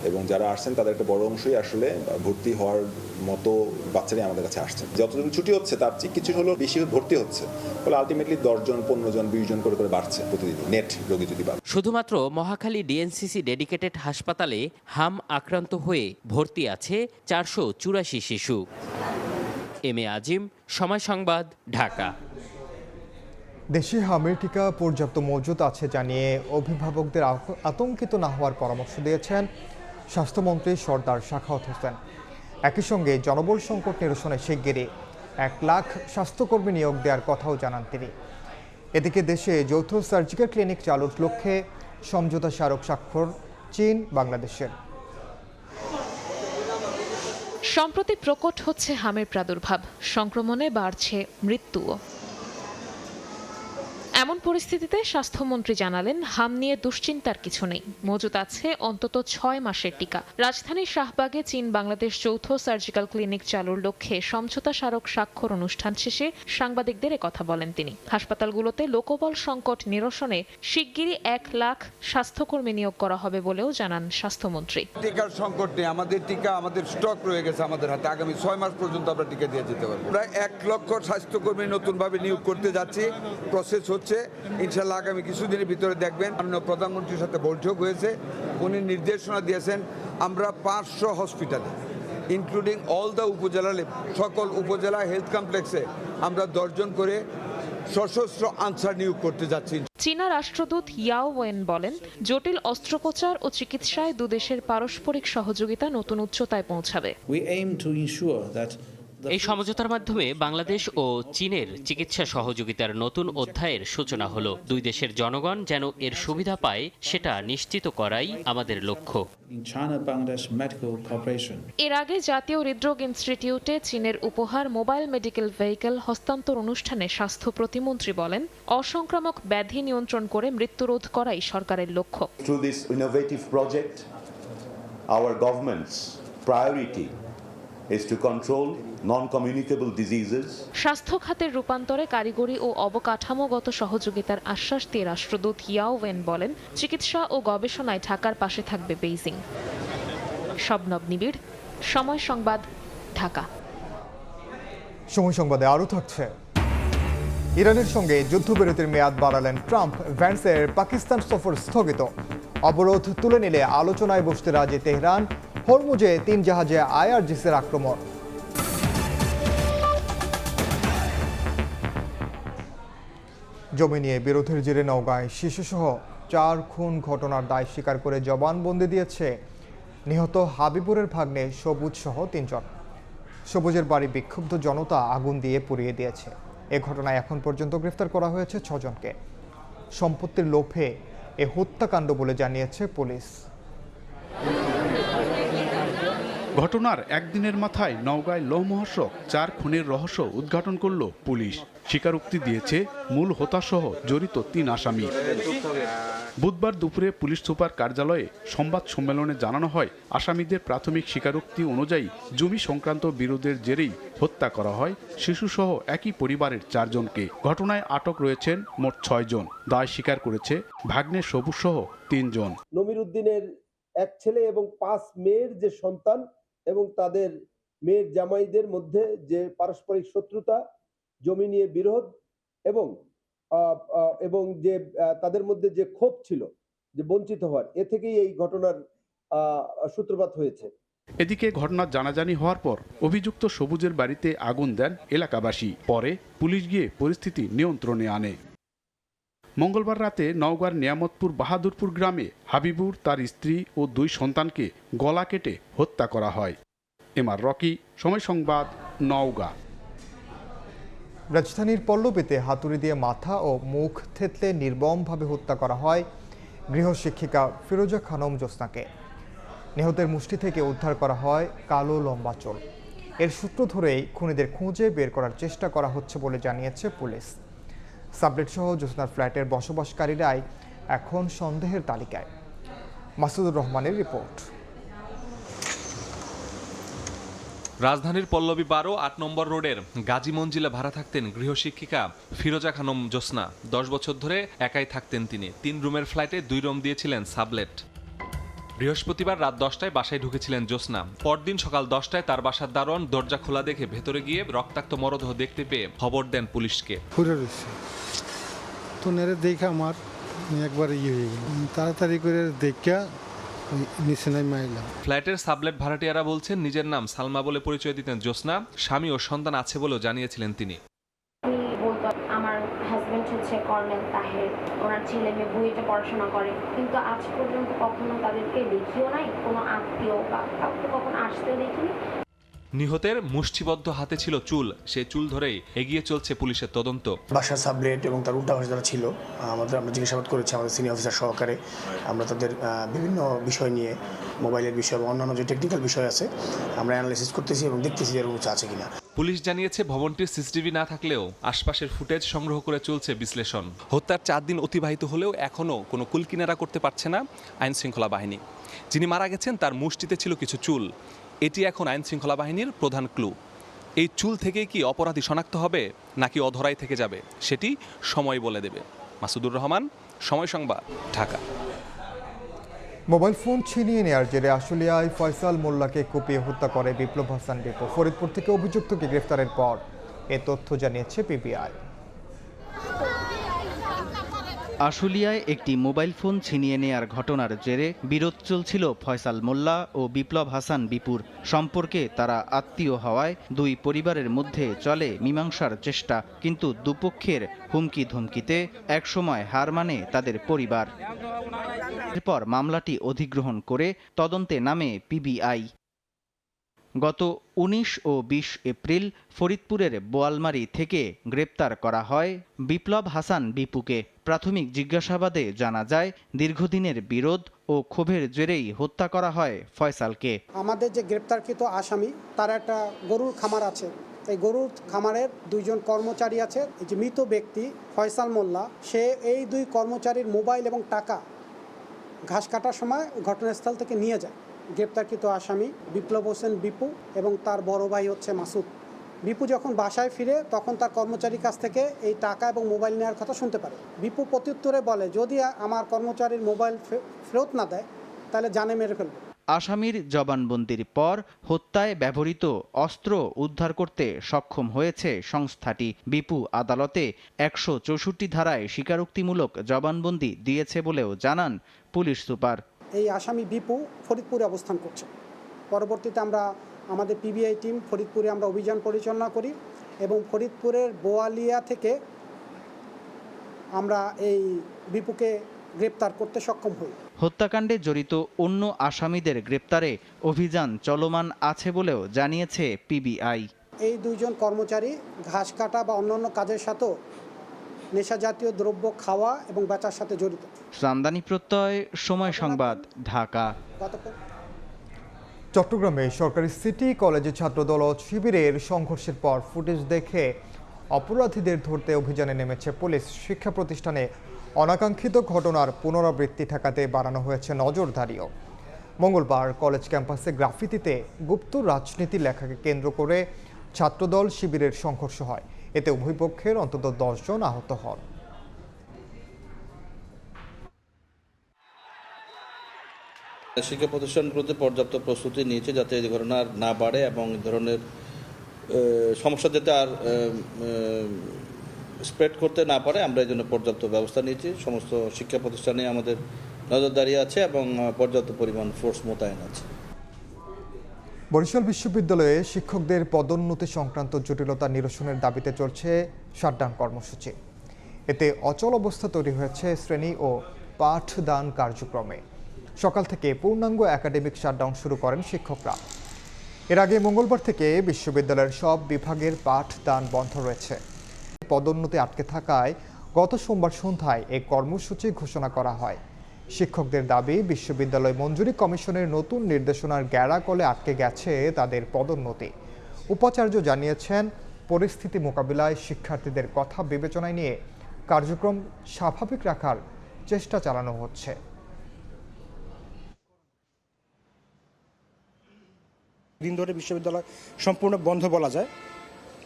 এবং যারা আসছেন তাদের একটা বড় অংশই আসলে ভর্তি হওয়ার মতো বাচ্চারাই আমাদের কাছে আসছেন। যতদিন ছুটি হচ্ছে তার চেয়ে কিছু হলো বেশি ভর্তি হচ্ছে, ফলে আলটিমেটলি 10 জন 15 জন 20 জন করে বাড়ছে প্রতিদিন নেট রোগী যদি বাড়ে। শুধুমাত্র মহাখালী ডিএনসিসি ডেডিকেটেড হাসপাতালে হাম আক্রান্ত হয়ে ভর্তি আছে 484 শিশু। এম এ আজিম, সময় সংবাদ, ঢাকা। দেশে হামের টিকা পর্যাপ্ত মজুত আছে জানিয়ে অভিভাবকদের আতঙ্কিত না হওয়ার পরামর্শ দিয়েছেন স্বাস্থ্যমন্ত্রী সরদার শাখাওয়াত হোসেন। একই সঙ্গে জনবল সংকট নিরসনে শিগগিরই 1 লাখ স্বাস্থ্যকর্মী নিয়োগ দেওয়ার কথাও জানান তিনি। এদিকে দেশে যৌথ সার্জিক্যাল ক্লিনিক চালুর লক্ষ্যে সমঝোতা স্মারক স্বাক্ষর চীন বাংলাদেশের। সম্প্রতি প্রকট হচ্ছে হামের প্রাদুর্ভাব, সংক্রমণে বাড়ছে মৃত্যুও। এমন পরিস্থিতিতে স্বাস্থ্যমন্ত্রী জানালেন, হাম নিয়ে দুশ্চিন্তার কিছু নেই, মজুত আছে অন্তত 6 মাসের টিকা। রাজধানীর শাহবাগে চীন বাংলাদেশ যৌথ সার্জিক্যাল ক্লিনিক চালুর লক্ষ্যে সমঝোতা স্মারক স্বাক্ষর অনুষ্ঠান শেষে সাংবাদিকদের কথা বলেন তিনি। হাসপাতালগুলোতে লোকবল সংকট নিরসনে শিগগিরই 1 লাখ স্বাস্থ্যকর্মী নিয়োগ করা হবে বলেও জানান স্বাস্থ্যমন্ত্রী। টিকার সংকট নেই, আমাদের টিকা আমাদের স্টক রয়ে গেছে আমাদের হাতে, আগামী 6 মাস পর্যন্ত আমরা টিকা দিয়ে যেতে পারবো। প্রায় 1 লক্ষ স্বাস্থ্যকর্মী নতুনভাবে নিয়োগ করতে যাচ্ছি, প্রসেস হচ্ছে। ইনশাল্লাহ আগামী কিছুদিনের ভিতরে দেখবেন। প্রধানমন্ত্রীর সাথে বৈঠক হয়েছে, উনি নির্দেশনা দিয়েছেন আমরা 500 হসপিটালে ইনক্লুডিং অল দ্য উপজেলা, সকল উপজেলা হেলথ কমপ্লেক্সে আমরা 10 জন করে সশস্ত্র আনসার নিয়োগ করতে যাচ্ছি। চীনা রাষ্ট্রদূত ইয়াও ওয়েন বলেন, জটিল অস্ত্রোপচার ও চিকিৎসায় দুদেশের পারস্পরিক সহযোগিতা নতুন উচ্চতায় পৌঁছাবে। এই সমঝোতার মাধ্যমে বাংলাদেশ ও চীনের চিকিৎসা সহযোগিতার নতুন অধ্যায়ের সূচনা হলো। 2 দেশের জনগণ যেন এর সুবিধা পায় সেটা নিশ্চিত করাই আমাদের লক্ষ্য। এর আগে জাতীয় হৃদরোগ ইনস্টিটিউটে চীনের উপহার মোবাইল মেডিকেল ভেহিকেল হস্তান্তর অনুষ্ঠানে স্বাস্থ্য প্রতিমন্ত্রী বলেন, অসংক্রামক ব্যাধি নিয়ন্ত্রণ করে মৃত্যুরোধ করাই সরকারের লক্ষ্য। Through this innovative project, our government's priority is to control non-communicable diseases. স্বাস্থ্য খাতের রূপান্তরে কারিগরি ও অবকাঠামোগত সহযোগিতার আশ্বাস দিয়ে রাষ্ট্রদূত ইয়াও ওয়েন বলেন, চিকিৎসা ও গবেষণায় ঢাকার পাশে থাকবে বেইজিং। শবনব নিবিড়, সময় সংবাদ, ঢাকা। সময় সংবাদে আরও থাকছে। ইরানের সঙ্গে যুদ্ধবিরতির মেয়াদ বাড়ালেন ট্রাম্প। ভ্যান্সের পাকিস্তান সফর স্থগিত। অবরোধ তুলে নিলে আলোচনায় বসতে রাজি তেহরান। হরমুজে 3 জাহাজে আইআরজিসির আক্রমণ। জমি নিয়ে বিরোধের জেরে নওগাঁয় শিশুসহ 4 খুন ঘটনার দায় স্বীকার করে জবানবন্দি দিয়েছে নিহত হাবিবুরের ভাগ্নে সবুজ সহ 3 জন। সবুজের বাড়ি বিক্ষুব্ধ জনতা আগুন দিয়ে পুড়িয়ে দিয়েছে। এ ঘটনায় এখন পর্যন্ত গ্রেফতার করা হয়েছে 6 জনকে। সম্পত্তির লোভে এ হত্যাকাণ্ড বলে জানিয়েছে পুলিশ। ঘটনার একদিনের মাথায় নওগাঁয় লোমহর্ষক 4 খুনের রহস্য উদ্ঘাটন করল পুলিশ। স্বীকারোক্তি দিয়েছে মূল হোতাসহ জড়িত 3 আসামি। বুধবার দুপুরে পুলিশ সুপার কার্যালয়ে সংবাদ সম্মেলনে জানানো হয়, আসামিদের প্রাথমিক স্বীকারোক্তি অনুযায়ী জমি সংক্রান্ত বিরোধের জেরেই হত্যা করা হয় শিশুসহ একই পরিবারের 4 জনকে। ঘটনায় আটক রয়েছেন মোট 6 জন। দায় স্বীকার করেছে ভাগ্নে সবুজ সহ 3 জন। নমির উদ্দিনের 1 ছেলে এবং 5 মেয়ের যে সন্তান এবং তাদের মেয়ের জামাইদের মধ্যে যে পারস্পরিক শত্রুতা, জমি নিয়ে বিরোধ এবং যে তাদের মধ্যে যে ক্ষোভ ছিল যে বঞ্চিত হওয়ার, এ থেকেই এই ঘটনার সূত্রপাত হয়েছে। এদিকে ঘটনার জানাজানি হওয়ার পর অভিযুক্ত সবুজের বাড়িতে আগুন দেন এলাকাবাসী। পরে পুলিশ গিয়ে পরিস্থিতি নিয়ন্ত্রণে আনে। মঙ্গলবার রাতে নওগাঁর নিয়ামতপুর বাহাদুরপুর গ্রামে হাবিবুর, তার স্ত্রী ও 2 সন্তানকে গলা কেটে হত্যা করা হয়। এমআর রকি, সময় সংবাদ, নওগাঁ। রাজধানীর পল্লবীতে হাতুড়ি দিয়ে মাথা ও মুখ থেতলে নির্মমভাবে হত্যা করা হয় গৃহশিক্ষিকা ফিরোজা খানম জোসনাকে। নিহতের মুষ্টি থেকে উদ্ধার করা হয় কালো লম্বা চুল। এর সূত্র ধরেই খুনিদের খুঁজে বের করার চেষ্টা করা হচ্ছে বলে জানিয়েছে পুলিশ। সাবলেট সহ জোসনার ফ্ল্যাটের বসবাসকারীরাই এখন সন্দেহের তালিকায়। মাসুদুর রহমানের রিপোর্ট। রাজধানীর পল্লবী 12-8 নম্বর রোডের গাজী মঞ্জিলে ভাড়া থাকতেন গৃহশিক্ষিকা ফিরোজা খানম জোসনা। 10 বছর ধরে একাই থাকতেন তিনি। 3 রুমের ফ্ল্যাটে 2 রুম দিয়েছিলেন সাবলেট। বৃহস্পতিবার রাত 10টায় বাসায় ঢুকেছিলেন জোসনা। পরদিন সকাল 10টায় তার বাসার দারোয়ান দরজা খোলা দেখে ভেতরে গিয়ে রক্তাক্ত মরদেহ দেখতে পেয়ে খবর দেন পুলিশকে। দেখে আমার একবার হয়ে গেল, তাড়াতাড়ি করে দেখা ফ্ল্যাটের সাবলেট ভাড়াটিয়ারা বলছেন, নিজের নাম সালমা বলে পরিচয় দিতেন জোসনা। স্বামী ও সন্তান আছে বলেও জানিয়েছিলেন তিনি। আমার হাজবেন্ড হচ্ছে কর্নেল তাহের, ওনার ছেলে মেয়ে বুয়েটে পড়াশোনা করে, কিন্তু আজ পর্যন্ত কখনো তাদেরকে দেখিও নাই, কোনো আত্মীয় বা কাউকে কখনো আসতেও দেখিনি। নিহতের মুষ্টিবদ্ধ হাতে ছিল চুল। সেই চুল ধরেই এগিয়ে চলছে পুলিশের তদন্ত। বাসার সাবলেট এবং তার উল্টা পাশে যারা ছিল আমরা জিজ্ঞাসাবাদ করেছি আমাদের সিনিয়র অফিসার সহকারে। আমরা তাদের বিভিন্ন বিষয় নিয়ে, মোবাইলের বিষয় এবং অন্যান্য যে টেকনিক্যাল বিষয় আছে আমরা অ্যানালাইসিস করতেছি এবং দেখতেছি যে এরকম আছে কিনা। পুলিশ জানিয়েছে, ভবনটির সিসিটিভি না থাকলেও আশপাশের ফুটেজ সংগ্রহ করে চলছে বিশ্লেষণ। হত্যার 4 দিন অতিবাহিত হলেও এখনও কোনো কুলকিনারা করতে পারছে না আইন শৃঙ্খলা বাহিনী। যিনি মারা গেছেন তার মুষ্টিতে ছিল কিছু চুল। এটি এখন আইন শৃঙ্খলা বাহিনীর প্রধান ক্লু। এই চুল থেকে কি অপরাধী শনাক্ত হবে নাকি অধরাই থেকে যাবে, সেটি সময় বলে দেবে। মাসুদুর রহমান, সময় সংবাদ, ঢাকা। মোবাইল ফোন ছিনিয়ে নেওয়ার জেরে আশুলিয়ায় ফয়সাল মোল্লাকে কুপিয়ে হত্যা করে বিপ্লব হাসান বিপু। ফরিদপুর থেকে অভিযুক্তকে গ্রেফতারের পর এ তথ্য জানিয়েছে পিবিআই। আশুলিয়ায় একটি মোবাইল ফোন ছিনিয়ে নেয়ার ঘটনার জেরে বিরোধ চলছিল ফয়সাল মোল্লা ও বিপ্লব হাসান বিপুর। সম্পর্কে তারা আত্মীয় হওয়ায় 2 পরিবারের মধ্যে চলে মীমাংসার চেষ্টা, কিন্তু দুপক্ষের হুমকি ধমকিতে একসময় হার মানে তাদের পরিবার। এরপর মামলাটি অধিগ্রহণ করে তদন্তে নামে পিবিআই। গত 19 ও 20 এপ্রিল ফরিদপুরের বোয়ালমারী থেকে গ্রেপ্তার করা হয় বিপ্লব হাসান বিপুকে। প্রাথমিক জিজ্ঞাসাবাদে জানা যায়, দীর্ঘদিনের বিরোধ ও ক্ষোভের জেরেই হত্যা করা হয় ফয়সালকে। আমাদের যে গ্রেপ্তারকৃত আসামি, তার একটা গরুর খামার আছে। এই গরুর খামারের 2 জন কর্মচারী আছে। এই যে মৃত ব্যক্তি ফয়সাল মোল্লা, সে এই 2 কর্মচারীর মোবাইল এবং টাকা ঘাস কাটার সময় ঘটনাস্থল থেকে নিয়ে যায়। গ্রেপ্তারকৃত আসামি বিপ্লব হোসেন বিপু এবং তার বড় ভাই হচ্ছে মাসুদ। বিপু যখন বাসায় ফিরে তখন তার কর্মচারীর কাছ থেকে এই টাকা এবং মোবাইল নেওয়ার কথা শুনতে পারে। বিপু প্রত্যুত্তরে বলে, যদি আমার কর্মচারীর মোবাইল ফেরত না দেয় তাহলে জানে মেরে ফেলবে। আসামির জবানবন্দির পর হত্যায় ব্যবহৃত অস্ত্র উদ্ধার করতে সক্ষম হয়েছে সংস্থাটি। বিপু আদালতে ১৬৪ ধারায় স্বীকারোক্তিমূলক জবানবন্দি দিয়েছে বলেও জানান পুলিশ সুপার। এই আসামি বিপু ফরিদপুরে অবস্থান করছে। পরবর্তীতে আমরা আমাদের পিবিআই টিম ফরিদপুরে আমরা অভিযান পরিচালনা করি এবং ফরিদপুরের বোয়ালিয়া থেকে আমরা এই বিপুকে গ্রেপ্তার করতে সক্ষম হই। হত্যাকাণ্ডে জড়িত অন্য আসামিদের গ্রেপ্তারে অভিযান চলমান আছে বলেও জানিয়েছে পিবিআই। এই দুইজন কর্মচারী ঘাস কাটা বা অন্যান্য কাজের সাথেও নেশাজাতীয় দ্রব্য খাওয়া এবং বেচার সাথে জড়িত। সামদানি প্রত্যয়, সময় সংবাদ, ঢাকা। চট্টগ্রামে সরকারি সিটি কলেজে ছাত্রদল ও শিবিরের সংঘর্ষের পর ফুটেজ দেখে অপরাধীদের ধরতে অভিযানে নেমেছে পুলিশ। শিক্ষা প্রতিষ্ঠানে অনাকাঙ্ক্ষিত ঘটনার পুনরাবৃত্তি ঠেকাতে বাড়ানো হয়েছে নজরদারিও। মঙ্গলবার কলেজ ক্যাম্পাসে গ্রাফিতিতে গুপ্ত রাজনীতি লেখাকে কেন্দ্র করে ছাত্রদল শিবিরের সংঘর্ষ হয়। এতে উভয় পক্ষের অন্তত 10 জন আহত হন। শিক্ষা প্রতিষ্ঠানগুলোতে পর্যাপ্ত প্রস্তুতি নিয়েছে যাতে এই ঘটনা না বাড়ে এবং এই ধরনের সমস্যা যাতে আর স্প্রেড করতে না পারে, আমরা এই জন্য পর্যাপ্ত ব্যবস্থা নিয়েছি। সমস্ত শিক্ষা প্রতিষ্ঠানে আমাদের নজরদারি আছে এবং পর্যাপ্ত পরিমাণ ফোর্স মোতায়েন আছে। বরিশাল বিশ্ববিদ্যালয়ে শিক্ষকদের পদোন্নতি সংক্রান্ত জটিলতা নিরসনের দাবিতে চলছে শাটডাউন কর্মসূচি। এতে অচল অবস্থা তৈরি হয়েছে শ্রেণী ও পাঠদান কার্যক্রমে। সকাল থেকে পূর্ণাঙ্গ একাডেমিক শাটডাউন শুরু করেন শিক্ষকরা। এর আগে মঙ্গলবার থেকে বিশ্ববিদ্যালয়ের সব বিভাগের পাঠদান বন্ধ রয়েছে। পদোন্নতি আটকে থাকায় গত সোমবার সন্ধ্যায় এই কর্মসূচি ঘোষণা করা হয়। শিক্ষকদের দাবি, বিশ্ববিদ্যালয় মঞ্জুরি কমিশনের নতুন নির্দেশনার গ্যাড়াকলে আটকে গেছে তাদের পদোন্নতি। উপাচার্য জানিয়েছেন, পরিস্থিতি মোকাবিলায় শিক্ষার্থীদের কথা বিবেচনায় নিয়ে কার্যক্রম স্বাভাবিক রাখার চেষ্টা চালানো হচ্ছে। দিন ধরে বিশ্ববিদ্যালয় সম্পূর্ণ বন্ধ বলা যায়,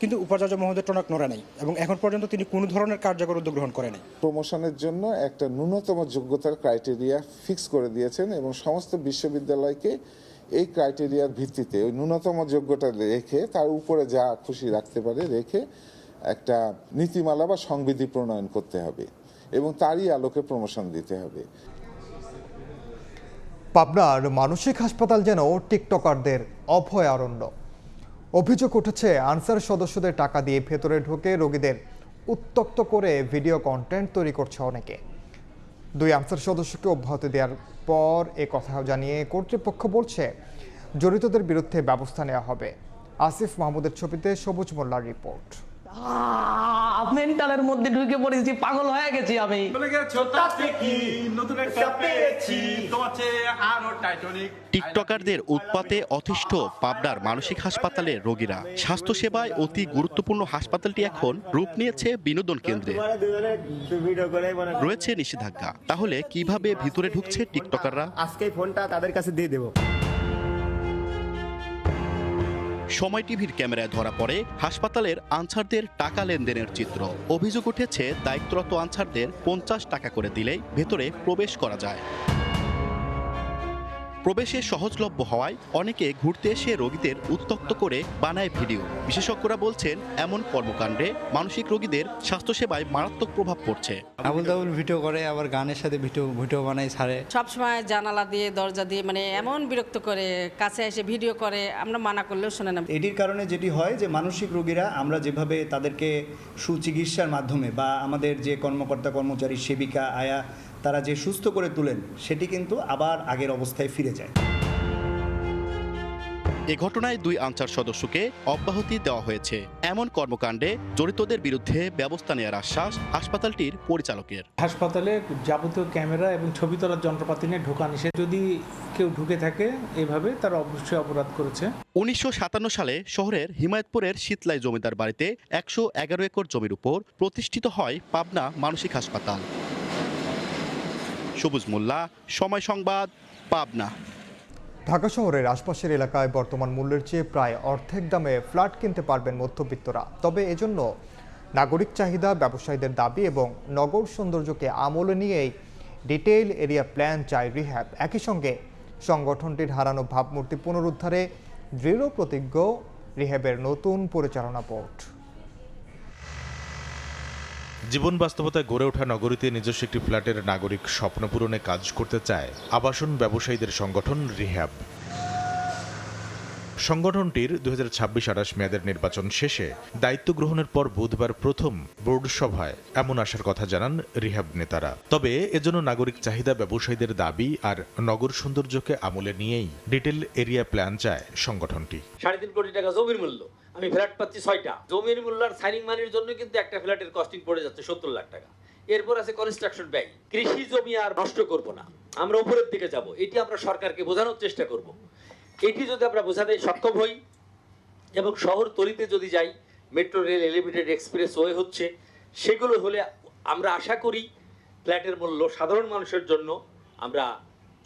কিন্তু উপাচার্য মহোদয় টনক নড়ে নাই এবং এখন পর্যন্ত তিনি কোনো ধরনের কার্যকর উদ্যোগ গ্রহণ করেন নাই। প্রমোশনের জন্য একটা ন্যূনতম যোগ্যতার ক্রাইটেরিয়া ফিক্স করে দিয়েছেন এবং সমস্ত বিশ্ববিদ্যালয়কে এই ক্রাইটেরিয়ার ভিত্তিতে ওই ন্যূনতম যোগ্যতা রেখে তার উপরে যা খুশি রাখতে পারে রেখে একটা নীতিমালা বা সংবিধি প্রণয়ন করতে হবে এবং তারই আলোকে প্রমোশন দিতে হবে। পাবনার মানসিক হাসপাতাল যেন টিকটকারদের অভয়ারণ্য। অভিযোগ উঠেছে, আনসার সদস্যদের টাকা দিয়ে ভেতরে ঢুকে রোগীদের উত্ত্যক্ত করে ভিডিও কন্টেন্ট তৈরি করছে অনেকে। 2 আনসার সদস্যকে অব্যাহতি দেওয়ার পর এ কথা জানিয়ে কর্তৃপক্ষ বলছে জড়িতদের বিরুদ্ধে ব্যবস্থা নেওয়া হবে। আসিফ মাহমুদের ছবিতে সবুজ মোল্লার রিপোর্ট। মেন্টালের মধ্যে ঢুকে পড়েছি, পাগল হয়ে গেছি আমি। টিকটকারদের উৎপাতে অতিষ্ঠ পাবনার মানসিক হাসপাতালের রোগীরা। স্বাস্থ্যসেবায় অতি গুরুত্বপূর্ণ হাসপাতালটি এখন রূপ নিয়েছে বিনোদন কেন্দ্রে। রয়েছে নিষেধাজ্ঞা, তাহলে কিভাবে ভিতরে ঢুকছে টিকটকাররা? আজকে ফোনটা তাদের কাছে দিয়ে দেব। সময় টিভির ক্যামেরায় ধরা পড়ে হাসপাতালের আনসারদের টাকা লেনদেনের চিত্র। অভিযোগ উঠেছে, দায়িত্বরত আনসারদের 50 টাকা করে দিলেই ভেতরে প্রবেশ করা যায়। প্রবেশে সহজলভ্য হওয়ায় অনেকে ঘুরতে এসে রোগীদের উত্ত্যক্ত করে বানায় ভিডিও। বিশেষজ্ঞরা বলছেন, এমন কর্মকাণ্ডে মানসিক রোগীদের স্বাস্থ্যসেবায় মারাত্মক প্রভাব পড়ছে। আবুল তাবুল ভিডিও করে, আবার গানের সাথে ভিডিও বানাই ছাড়ে। সবসময় জানালা দিয়ে দরজা দিয়ে মানে এমন বিরক্ত করে, কাছে এসে ভিডিও করে, আমরা মানা করলেও শোনে না। এটির কারণে যেটি হয় যে মানসিক রোগীরা আমরা যেভাবে তাদেরকে সুচিকিৎসার মাধ্যমে বা আমাদের যে কর্মকর্তা কর্মচারী সেবিকা আয়া তারা যে সুস্থ করে তোলেন, সেটি কিন্তু আবার আগের অবস্থায় ফিরে যায়। এ ঘটনায় 2 আনসার সদস্যকে অব্যাহতি দেওয়া হয়েছে। এমন কর্মকাণ্ডে জড়িতদের বিরুদ্ধে ব্যবস্থা নেওয়ার আশ্বাস হাসপাতালটির পরিচালকের। হাসপাতালে যাবতীয় ক্যামেরা এবং ছবি তোলার যন্ত্রপাতি নিয়ে ঢোকা নিষেধ। যদি কেউ ঢুকে থাকে এভাবে, তারা অবশ্যই অপরাধ করেছে। 1957 সালে শহরের হিমায়তপুরের শীতলাই জমিদার বাড়িতে 111 একর জমির উপর প্রতিষ্ঠিত হয় পাবনা মানসিক হাসপাতাল। সবুজ মোল্লা, সময় সংবাদ, পাবনা। ঢাকা শহরের আশপাশের এলাকায় বর্তমান মূল্যের চেয়ে প্রায় অর্ধেক দামে ফ্ল্যাট কিনতে পারবেন মধ্যবিত্তরা। তবে এজন্য নাগরিক চাহিদা, ব্যবসায়ীদের দাবি এবং নগর সৌন্দর্যকে আমলে নিয়েই ডিটেইল এরিয়া প্ল্যান চাই রিহ্যাব। একই সঙ্গে সংগঠনটির হারানো ভাবমূর্তি পুনরুদ্ধারে দৃঢ় প্রতিজ্ঞ রিহ্যাবের নতুন পরিচালনা বোর্ড। জীবন বাস্তবতায় গড়ে ওঠা নগরীতে নিজস্ব একটি ফ্ল্যাটের নাগরিক স্বপ্ন পূরণে কাজ করতে চায় আবাসন ব্যবসায়ীদের সংগঠন রিহ্যাব। সংগঠনটির 2026-28 মেয়াদের নির্বাচন শেষে দায়িত্ব গ্রহণের পর বুধবার প্রথম বোর্ড সভায় এমন আসার কথা জানান রিহ্যাব নেতারা। তবে এজন্য নাগরিক চাহিদা, ব্যবসায়ীদের দাবি আর নগর সৌন্দর্যকে আমলে নিয়েই ডিটেল এরিয়া প্ল্যান চায় সংগঠনটি। 3.5 কোটি টাকা জমির মূল্য, আমি ফ্ল্যাট পাচ্ছি 6টা। জমির মূল্যের সাইনিং মানির জন্য কিন্তু একটা ফ্ল্যাটের কস্টিং পড়ে যাচ্ছে 70 লাখ টাকা। এরপর আছে কনস্ট্রাকশন ব্যয়। কৃষি জমি আর নষ্ট করব না, আমরা উপরের দিকে যাব, এটি আমরা সরকারকে বোঝানোর চেষ্টা করব। এটি যদি আমরা বোঝাতে সক্ষম হই এবং শহর তলিতে যদি যাই, metro rail, elevated express way হচ্ছে, সেগুলো হলে আমরা আশা করি ফ্ল্যাটের মূল্য সাধারণ মানুষের জন্য আমরা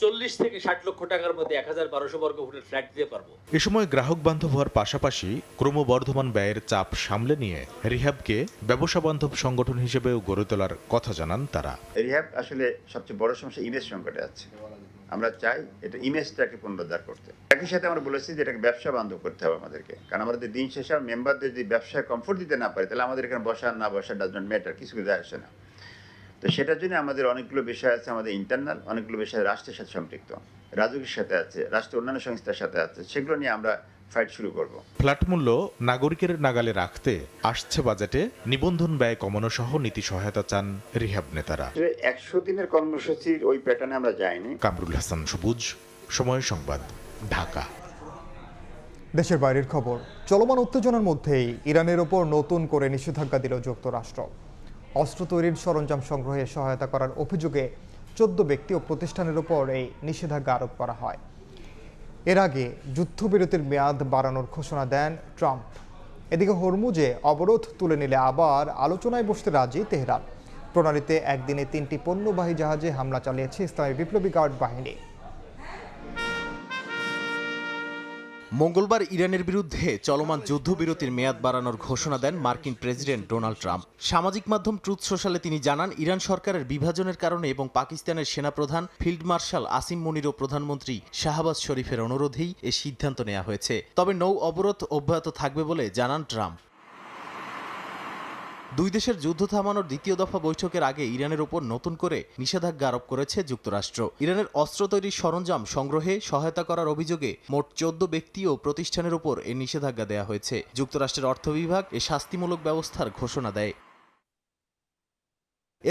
40 থেকে 60 লক্ষ টাকার মধ্যে 1200 বর্গ ফুটের ফ্ল্যাট দিতে পারবো। এ সময় গ্রাহক বান্ধব হওয়ার পাশাপাশি ক্রমবর্ধমান ব্যয়ের চাপ সামলে নিয়ে রিহ্যাবকে ব্যবসা বান্ধব সংগঠন হিসেবেও গড়ে তোলার কথা জানান তারা। রিহ্যাব আসলে সবচেয়ে বড় সমস্যা ইমেজ সংকটে আছে। আমরা চাই এটা ইমেজটাকে পুনরুদ্ধার করতে। একই সাথে আমরা বলেছি যে এটাকে ব্যবসা বান্ধব করতে হবে আমাদেরকে, কারণ আমাদের দিন শেষে মেম্বারদের যদি ব্যবসায় কমফোর্ট দিতে না পারে, তাহলে আমাদের এখানে বসা না বসা ডাজ নট ম্যাটার, কিছু যায় আসে না। তো সেটার জন্য আমাদের অনেকগুলো বিষয় আছে, আমাদের ইন্টারনাল অনেকগুলো বিষয় রাষ্ট্রের সাথে সম্পৃক্ত, রাজুকের সাথে আছে, রাষ্ট্রের অন্যান্য সংস্থার সাথে আছে, সেগুলো নিয়ে আমরা ফাইট শুরু করব। ফ্ল্যাট মূল্য নাগরিকের নাগালে রাখতে আসছে বাজেটে নিবন্ধন ব্যয় কমানো সহ নীতি সহায়তা চান রিহ্যাব নেতারা। 100 দিনের কর্মসূচির ওই প্যাটার্নে আমরা যাইনি। কামরুল হাসান সবুজ, সময় সংবাদ, ঢাকা। দেশের বাইরের খবর। চলমান উত্তেজনার মধ্যেই ইরানের ওপর নতুন করে নিষেধাজ্ঞা দিল যুক্তরাষ্ট্র। অস্ত্র তৈরির সরঞ্জাম সংগ্রহে সহায়তা করার অভিযোগে 14 ব্যক্তি ও প্রতিষ্ঠানের ওপর এই নিষেধাজ্ঞা আরোপ করা হয়। এর আগে যুদ্ধবিরতির মেয়াদ বাড়ানোর ঘোষণা দেন ট্রাম্প। এদিকে হরমুজে অবরোধ তুলে নিলে আবার আলোচনায় বসতে রাজি তেহরান। প্রণালীতে একদিনে 3টি পণ্যবাহী জাহাজে হামলা চালিয়েছে ইসলামী বিপ্লবী গার্ড বাহিনী। মঙ্গলবার ইরানের বিরুদ্ধে চলমান যুদ্ধবিরতির মেয়াদ বাড়ানোর ঘোষণা দেন মার্কিন প্রেসিডেন্ট ডোনাল্ড ট্রাম্প। সামাজিক মাধ্যম ট্রুথ সোশ্যালে তিনি জানান, ইরান সরকারের বিভাজনের কারণে এবং পাকিস্তানের সেনাপ্রধান ফিল্ড মার্শাল আসিম মনির ও প্রধানমন্ত্রী শাহবাজ শরীফের অনুরোধেই এ সিদ্ধান্ত নেওয়া হয়েছে। তবে নৌ অবরোধ অব্যাহত থাকবে বলে জানান ট্রাম্প। দুই দেশের যুদ্ধ থামানোর দ্বিতীয় দফা বৈঠকের আগে ইরানের ওপর নতুন করে নিষেধাজ্ঞা আরোপ করেছে যুক্তরাষ্ট্র। ইরানের অস্ত্র তৈরির সরঞ্জাম সংগ্রহে সহায়তা করার অভিযোগে মোট 14 ব্যক্তি ও প্রতিষ্ঠানের ওপর এ নিষেধাজ্ঞা দেওয়া হয়েছে। যুক্তরাষ্ট্রের অর্থ বিভাগ এ শাস্তিমূলক ব্যবস্থার ঘোষণা দেয়।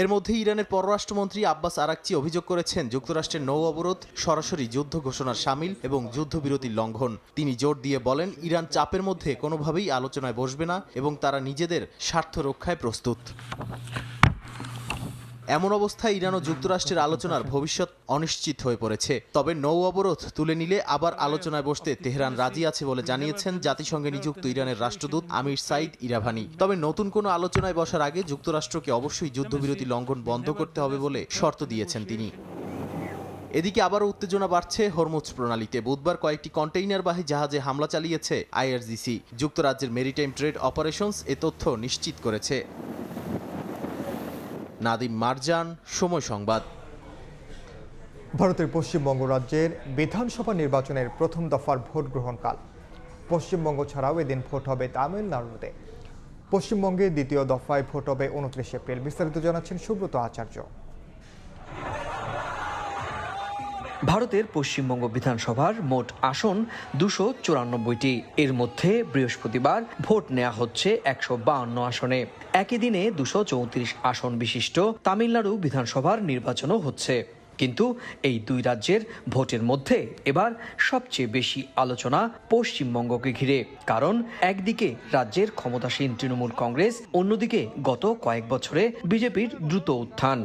এর মধ্যে ইরানের পররাষ্ট্রমন্ত্রী আব্বাস আরাকচি অভিযোগ করেছেন, যুক্তরাষ্ট্রের নৌ অবরোধ সরাসরি যুদ্ধ ঘোষণার শামিল এবং যুদ্ধবিরতির লঙ্ঘন। তিনি জোর দিয়ে বলেন, ইরান চাপের মধ্যে কোনোভাবেই আলোচনায় বসবে না এবং তারা নিজেদের স্বার্থ রক্ষায় প্রস্তুত। এমন অবস্থায় ইরান ও যুক্তরাষ্ট্রের আলোচনার ভবিষ্যৎ অনিশ্চিত হয়ে পড়েছে। তবে নৌ অবরোধ তুলে নিলে আবার আলোচনায় বসতে তেহরান রাজি আছে বলে জানিয়েছেন জাতিসংঘে নিযুক্ত ইরানের রাষ্ট্রদূত আমির সাইদ ইরাভানি। তবে নতুন কোনো আলোচনায় বসার আগে যুক্তরাষ্ট্রকে অবশ্যই যুদ্ধবিরতি লঙ্ঘন বন্ধ করতে হবে বলে শর্ত দিয়েছেন তিনি। এদিকে আবারও উত্তেজনা বাড়ছে হরমুজ প্রণালীতে। বুধবার কয়েকটি কন্টেইনারবাহী জাহাজে হামলা চালিয়েছে আইআরজিসি। যুক্তরাজ্যের মেরিটাইম ট্রেড অপারেশনস এ তথ্য নিশ্চিত করেছে। নাদিম মারজান, সময় সংবাদ। ভারতের পশ্চিমবঙ্গ রাজ্যের বিধানসভা নির্বাচনের প্রথম দফার ভোট গ্রহণকাল। পশ্চিমবঙ্গ ছাড়াও এদিন ভোট হবে তামিলনাড়ুতে। পশ্চিমবঙ্গে দ্বিতীয় দফায় ভোট হবে 29 এপ্রিল। বিস্তারিত জানাচ্ছেন সুব্রত আচার্য। ভারতের পশ্চিমবঙ্গ বিধানসভার মোট আসন 294টি। এর মধ্যে বৃহস্পতিবার ভোট নেওয়া হচ্ছে 152 আসনে। একই দিনে 234 আসন বিশিষ্ট তামিলনাড়ু বিধানসভার নির্বাচনও হচ্ছে। কিন্তু এই দুই রাজ্যের ভোটের মধ্যে এবার সবচেয়ে বেশি আলোচনা পশ্চিমবঙ্গকে ঘিরে। কারণ একদিকে রাজ্যের ক্ষমতাসীন তৃণমূল কংগ্রেস, অন্যদিকে গত কয়েক বছরে বিজেপির দ্রুত উত্থান।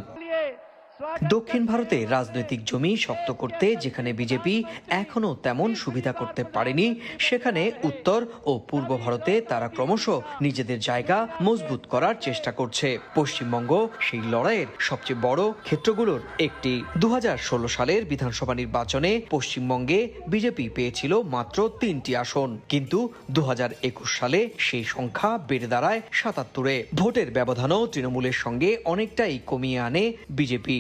দক্ষিণ ভারতে রাজনৈতিক জমি শক্ত করতে যেখানে বিজেপি এখনো তেমন সুবিধা করতে পারেনি, সেখানে উত্তর ও পূর্ব ভারতে তারা ক্রমশ নিজেদের জায়গা মজবুত করার চেষ্টা করছে। পশ্চিমবঙ্গ সেই লড়াইয়ের সবচেয়ে বড় ক্ষেত্রগুলোর একটি। 2016 সালের বিধানসভা নির্বাচনে পশ্চিমবঙ্গে বিজেপি পেয়েছিল মাত্র 3টি আসন, কিন্তু 2021 সালে সেই সংখ্যা বেড়ে দাঁড়ায় 77-এ। ভোটের ব্যবধানও তৃণমূলের সঙ্গে অনেকটাই কমিয়ে আনে বিজেপি।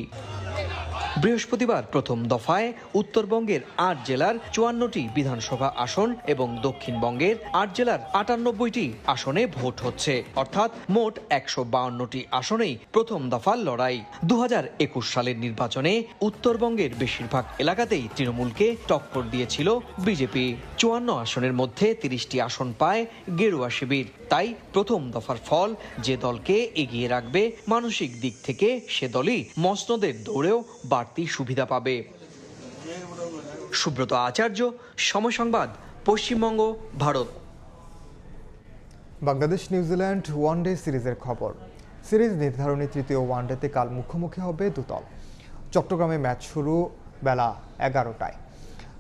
বৃহস্পতিবার প্রথম দফায় উত্তরবঙ্গের ৮ জেলার ৫৪টি বিধানসভা আসন এবং দক্ষিণবঙ্গের ৮ জেলার ৯৮টি আসনে ভোট হচ্ছে, অর্থাৎ মোট ১৫২টি আসনেই প্রথম দফার লড়াই। ২০২১ সালের নির্বাচনে উত্তরবঙ্গের বেশিরভাগ এলাকাতেই তৃণমূলকে টক্কর দিয়েছিল বিজেপি। ৫৪ আসনের মধ্যে ৩০টি আসন পায় গেরুয়া শিবির। তাই প্রথম দফার ফল যে দলকে এগিয়ে রাখবে মানসিক দিক থেকে সে দলই মসনদের দৌড়েও বাড়তি সুবিধা পাবে। সুব্রত আচার্য, সময় সংবাদ, পশ্চিমবঙ্গ, ভারত। বাংলাদেশ নিউজিল্যান্ড ওয়ানডে সিরিজের খবর। সিরিজ নির্ধারণী তৃতীয় ওয়ানডেতে কাল মুখোমুখি হবে দুদল। চট্টগ্রামে ম্যাচ শুরু বেলা 11টায়।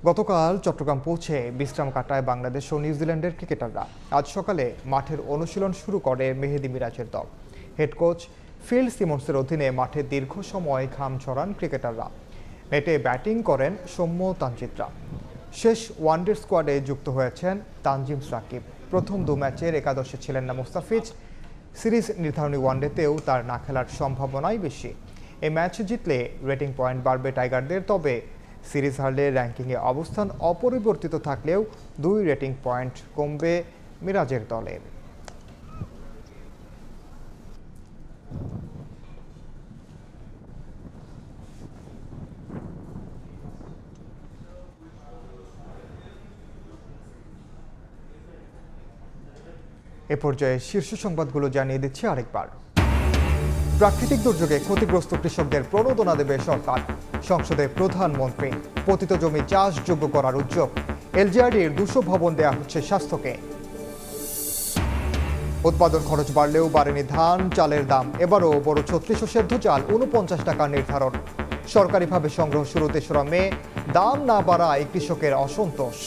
গতকাল চট্টগ্রাম পৌঁছে বিশ্রাম কাটায় বাংলাদেশ ও নিউজিল্যান্ডের ক্রিকেটাররা। আজ সকালে মাঠের অনুশীলন শুরু করে মেহেদী মিরাজের দল। হেড কোচ ফিল সিমন্সের অধীনে মাঠে দীর্ঘ সময় ঘাম ঝরান ক্রিকেটাররা। নেটে ব্যাটিং করেন সৌম্য তানজিদরা। শেষ ওয়ানডে স্কোয়াডে যুক্ত হয়েছেন তানজিম সাকিব। প্রথম 2 ম্যাচের একাদশে ছিলেন না মুস্তাফিজ। সিরিজ নির্ধারণী ওয়ানডেতেও তার না খেলার সম্ভাবনাই বেশি। এই ম্যাচ জিতলে রেটিং পয়েন্ট বাড়বে টাইগারদের, তবে সিরিজ হারলে র্যাঙ্কিংয়ে অবস্থান অপরিবর্তিত থাকলেও 2 রেটিং পয়েন্ট কমবে মিরাজের দলের। এ পর্যায়ে শীর্ষ সংবাদগুলো জানিয়ে দিচ্ছি আরেকবার। প্রাকৃতিক দুর্যোগে ক্ষতিগ্রস্ত কৃষকদের প্রণোদনা দেবে সরকার। সংসদে প্রধানমন্ত্রী। পতিত জমি চাষযোগ্য করার উদ্যোগ। এলজিআরডির 200 ভবন দেয়া হচ্ছে স্বাস্থ্যকে। উৎপাদন খরচ বাড়লেও বাড়েনি ধান চালের দাম। এবারও বড় 36 ও সেদ্ধ চাল 49 টাকা নির্ধারণ। সরকারিভাবে সংগ্রহ শুরু 3রা মে। দাম না বাড়ায় কৃষকের অসন্তোষ।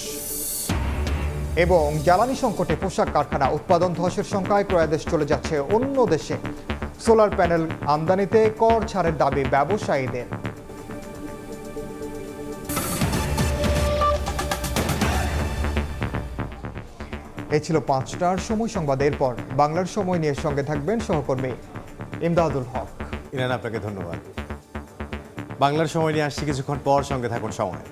এবং জ্বালানি সংকটে পোশাক কারখানা উৎপাদন ধসের সংখ্যায় ক্রয়াদেশ চলে যাচ্ছে অন্য দেশে। সোলার প্যানেল আমদানিতে কর ছাড়ের দাবি ব্যবসায়ীদের। এই ছিল 5টার সময় সংবাদ। এরপর বাংলার সময় নিয়ে সঙ্গে থাকবেন সহকর্মী ইমদাদুল হক। ইরান, আপনাকে ধন্যবাদ। বাংলার সময় নিয়ে আসছি কিছুক্ষণ পর, সঙ্গে থাকুন সময়ের।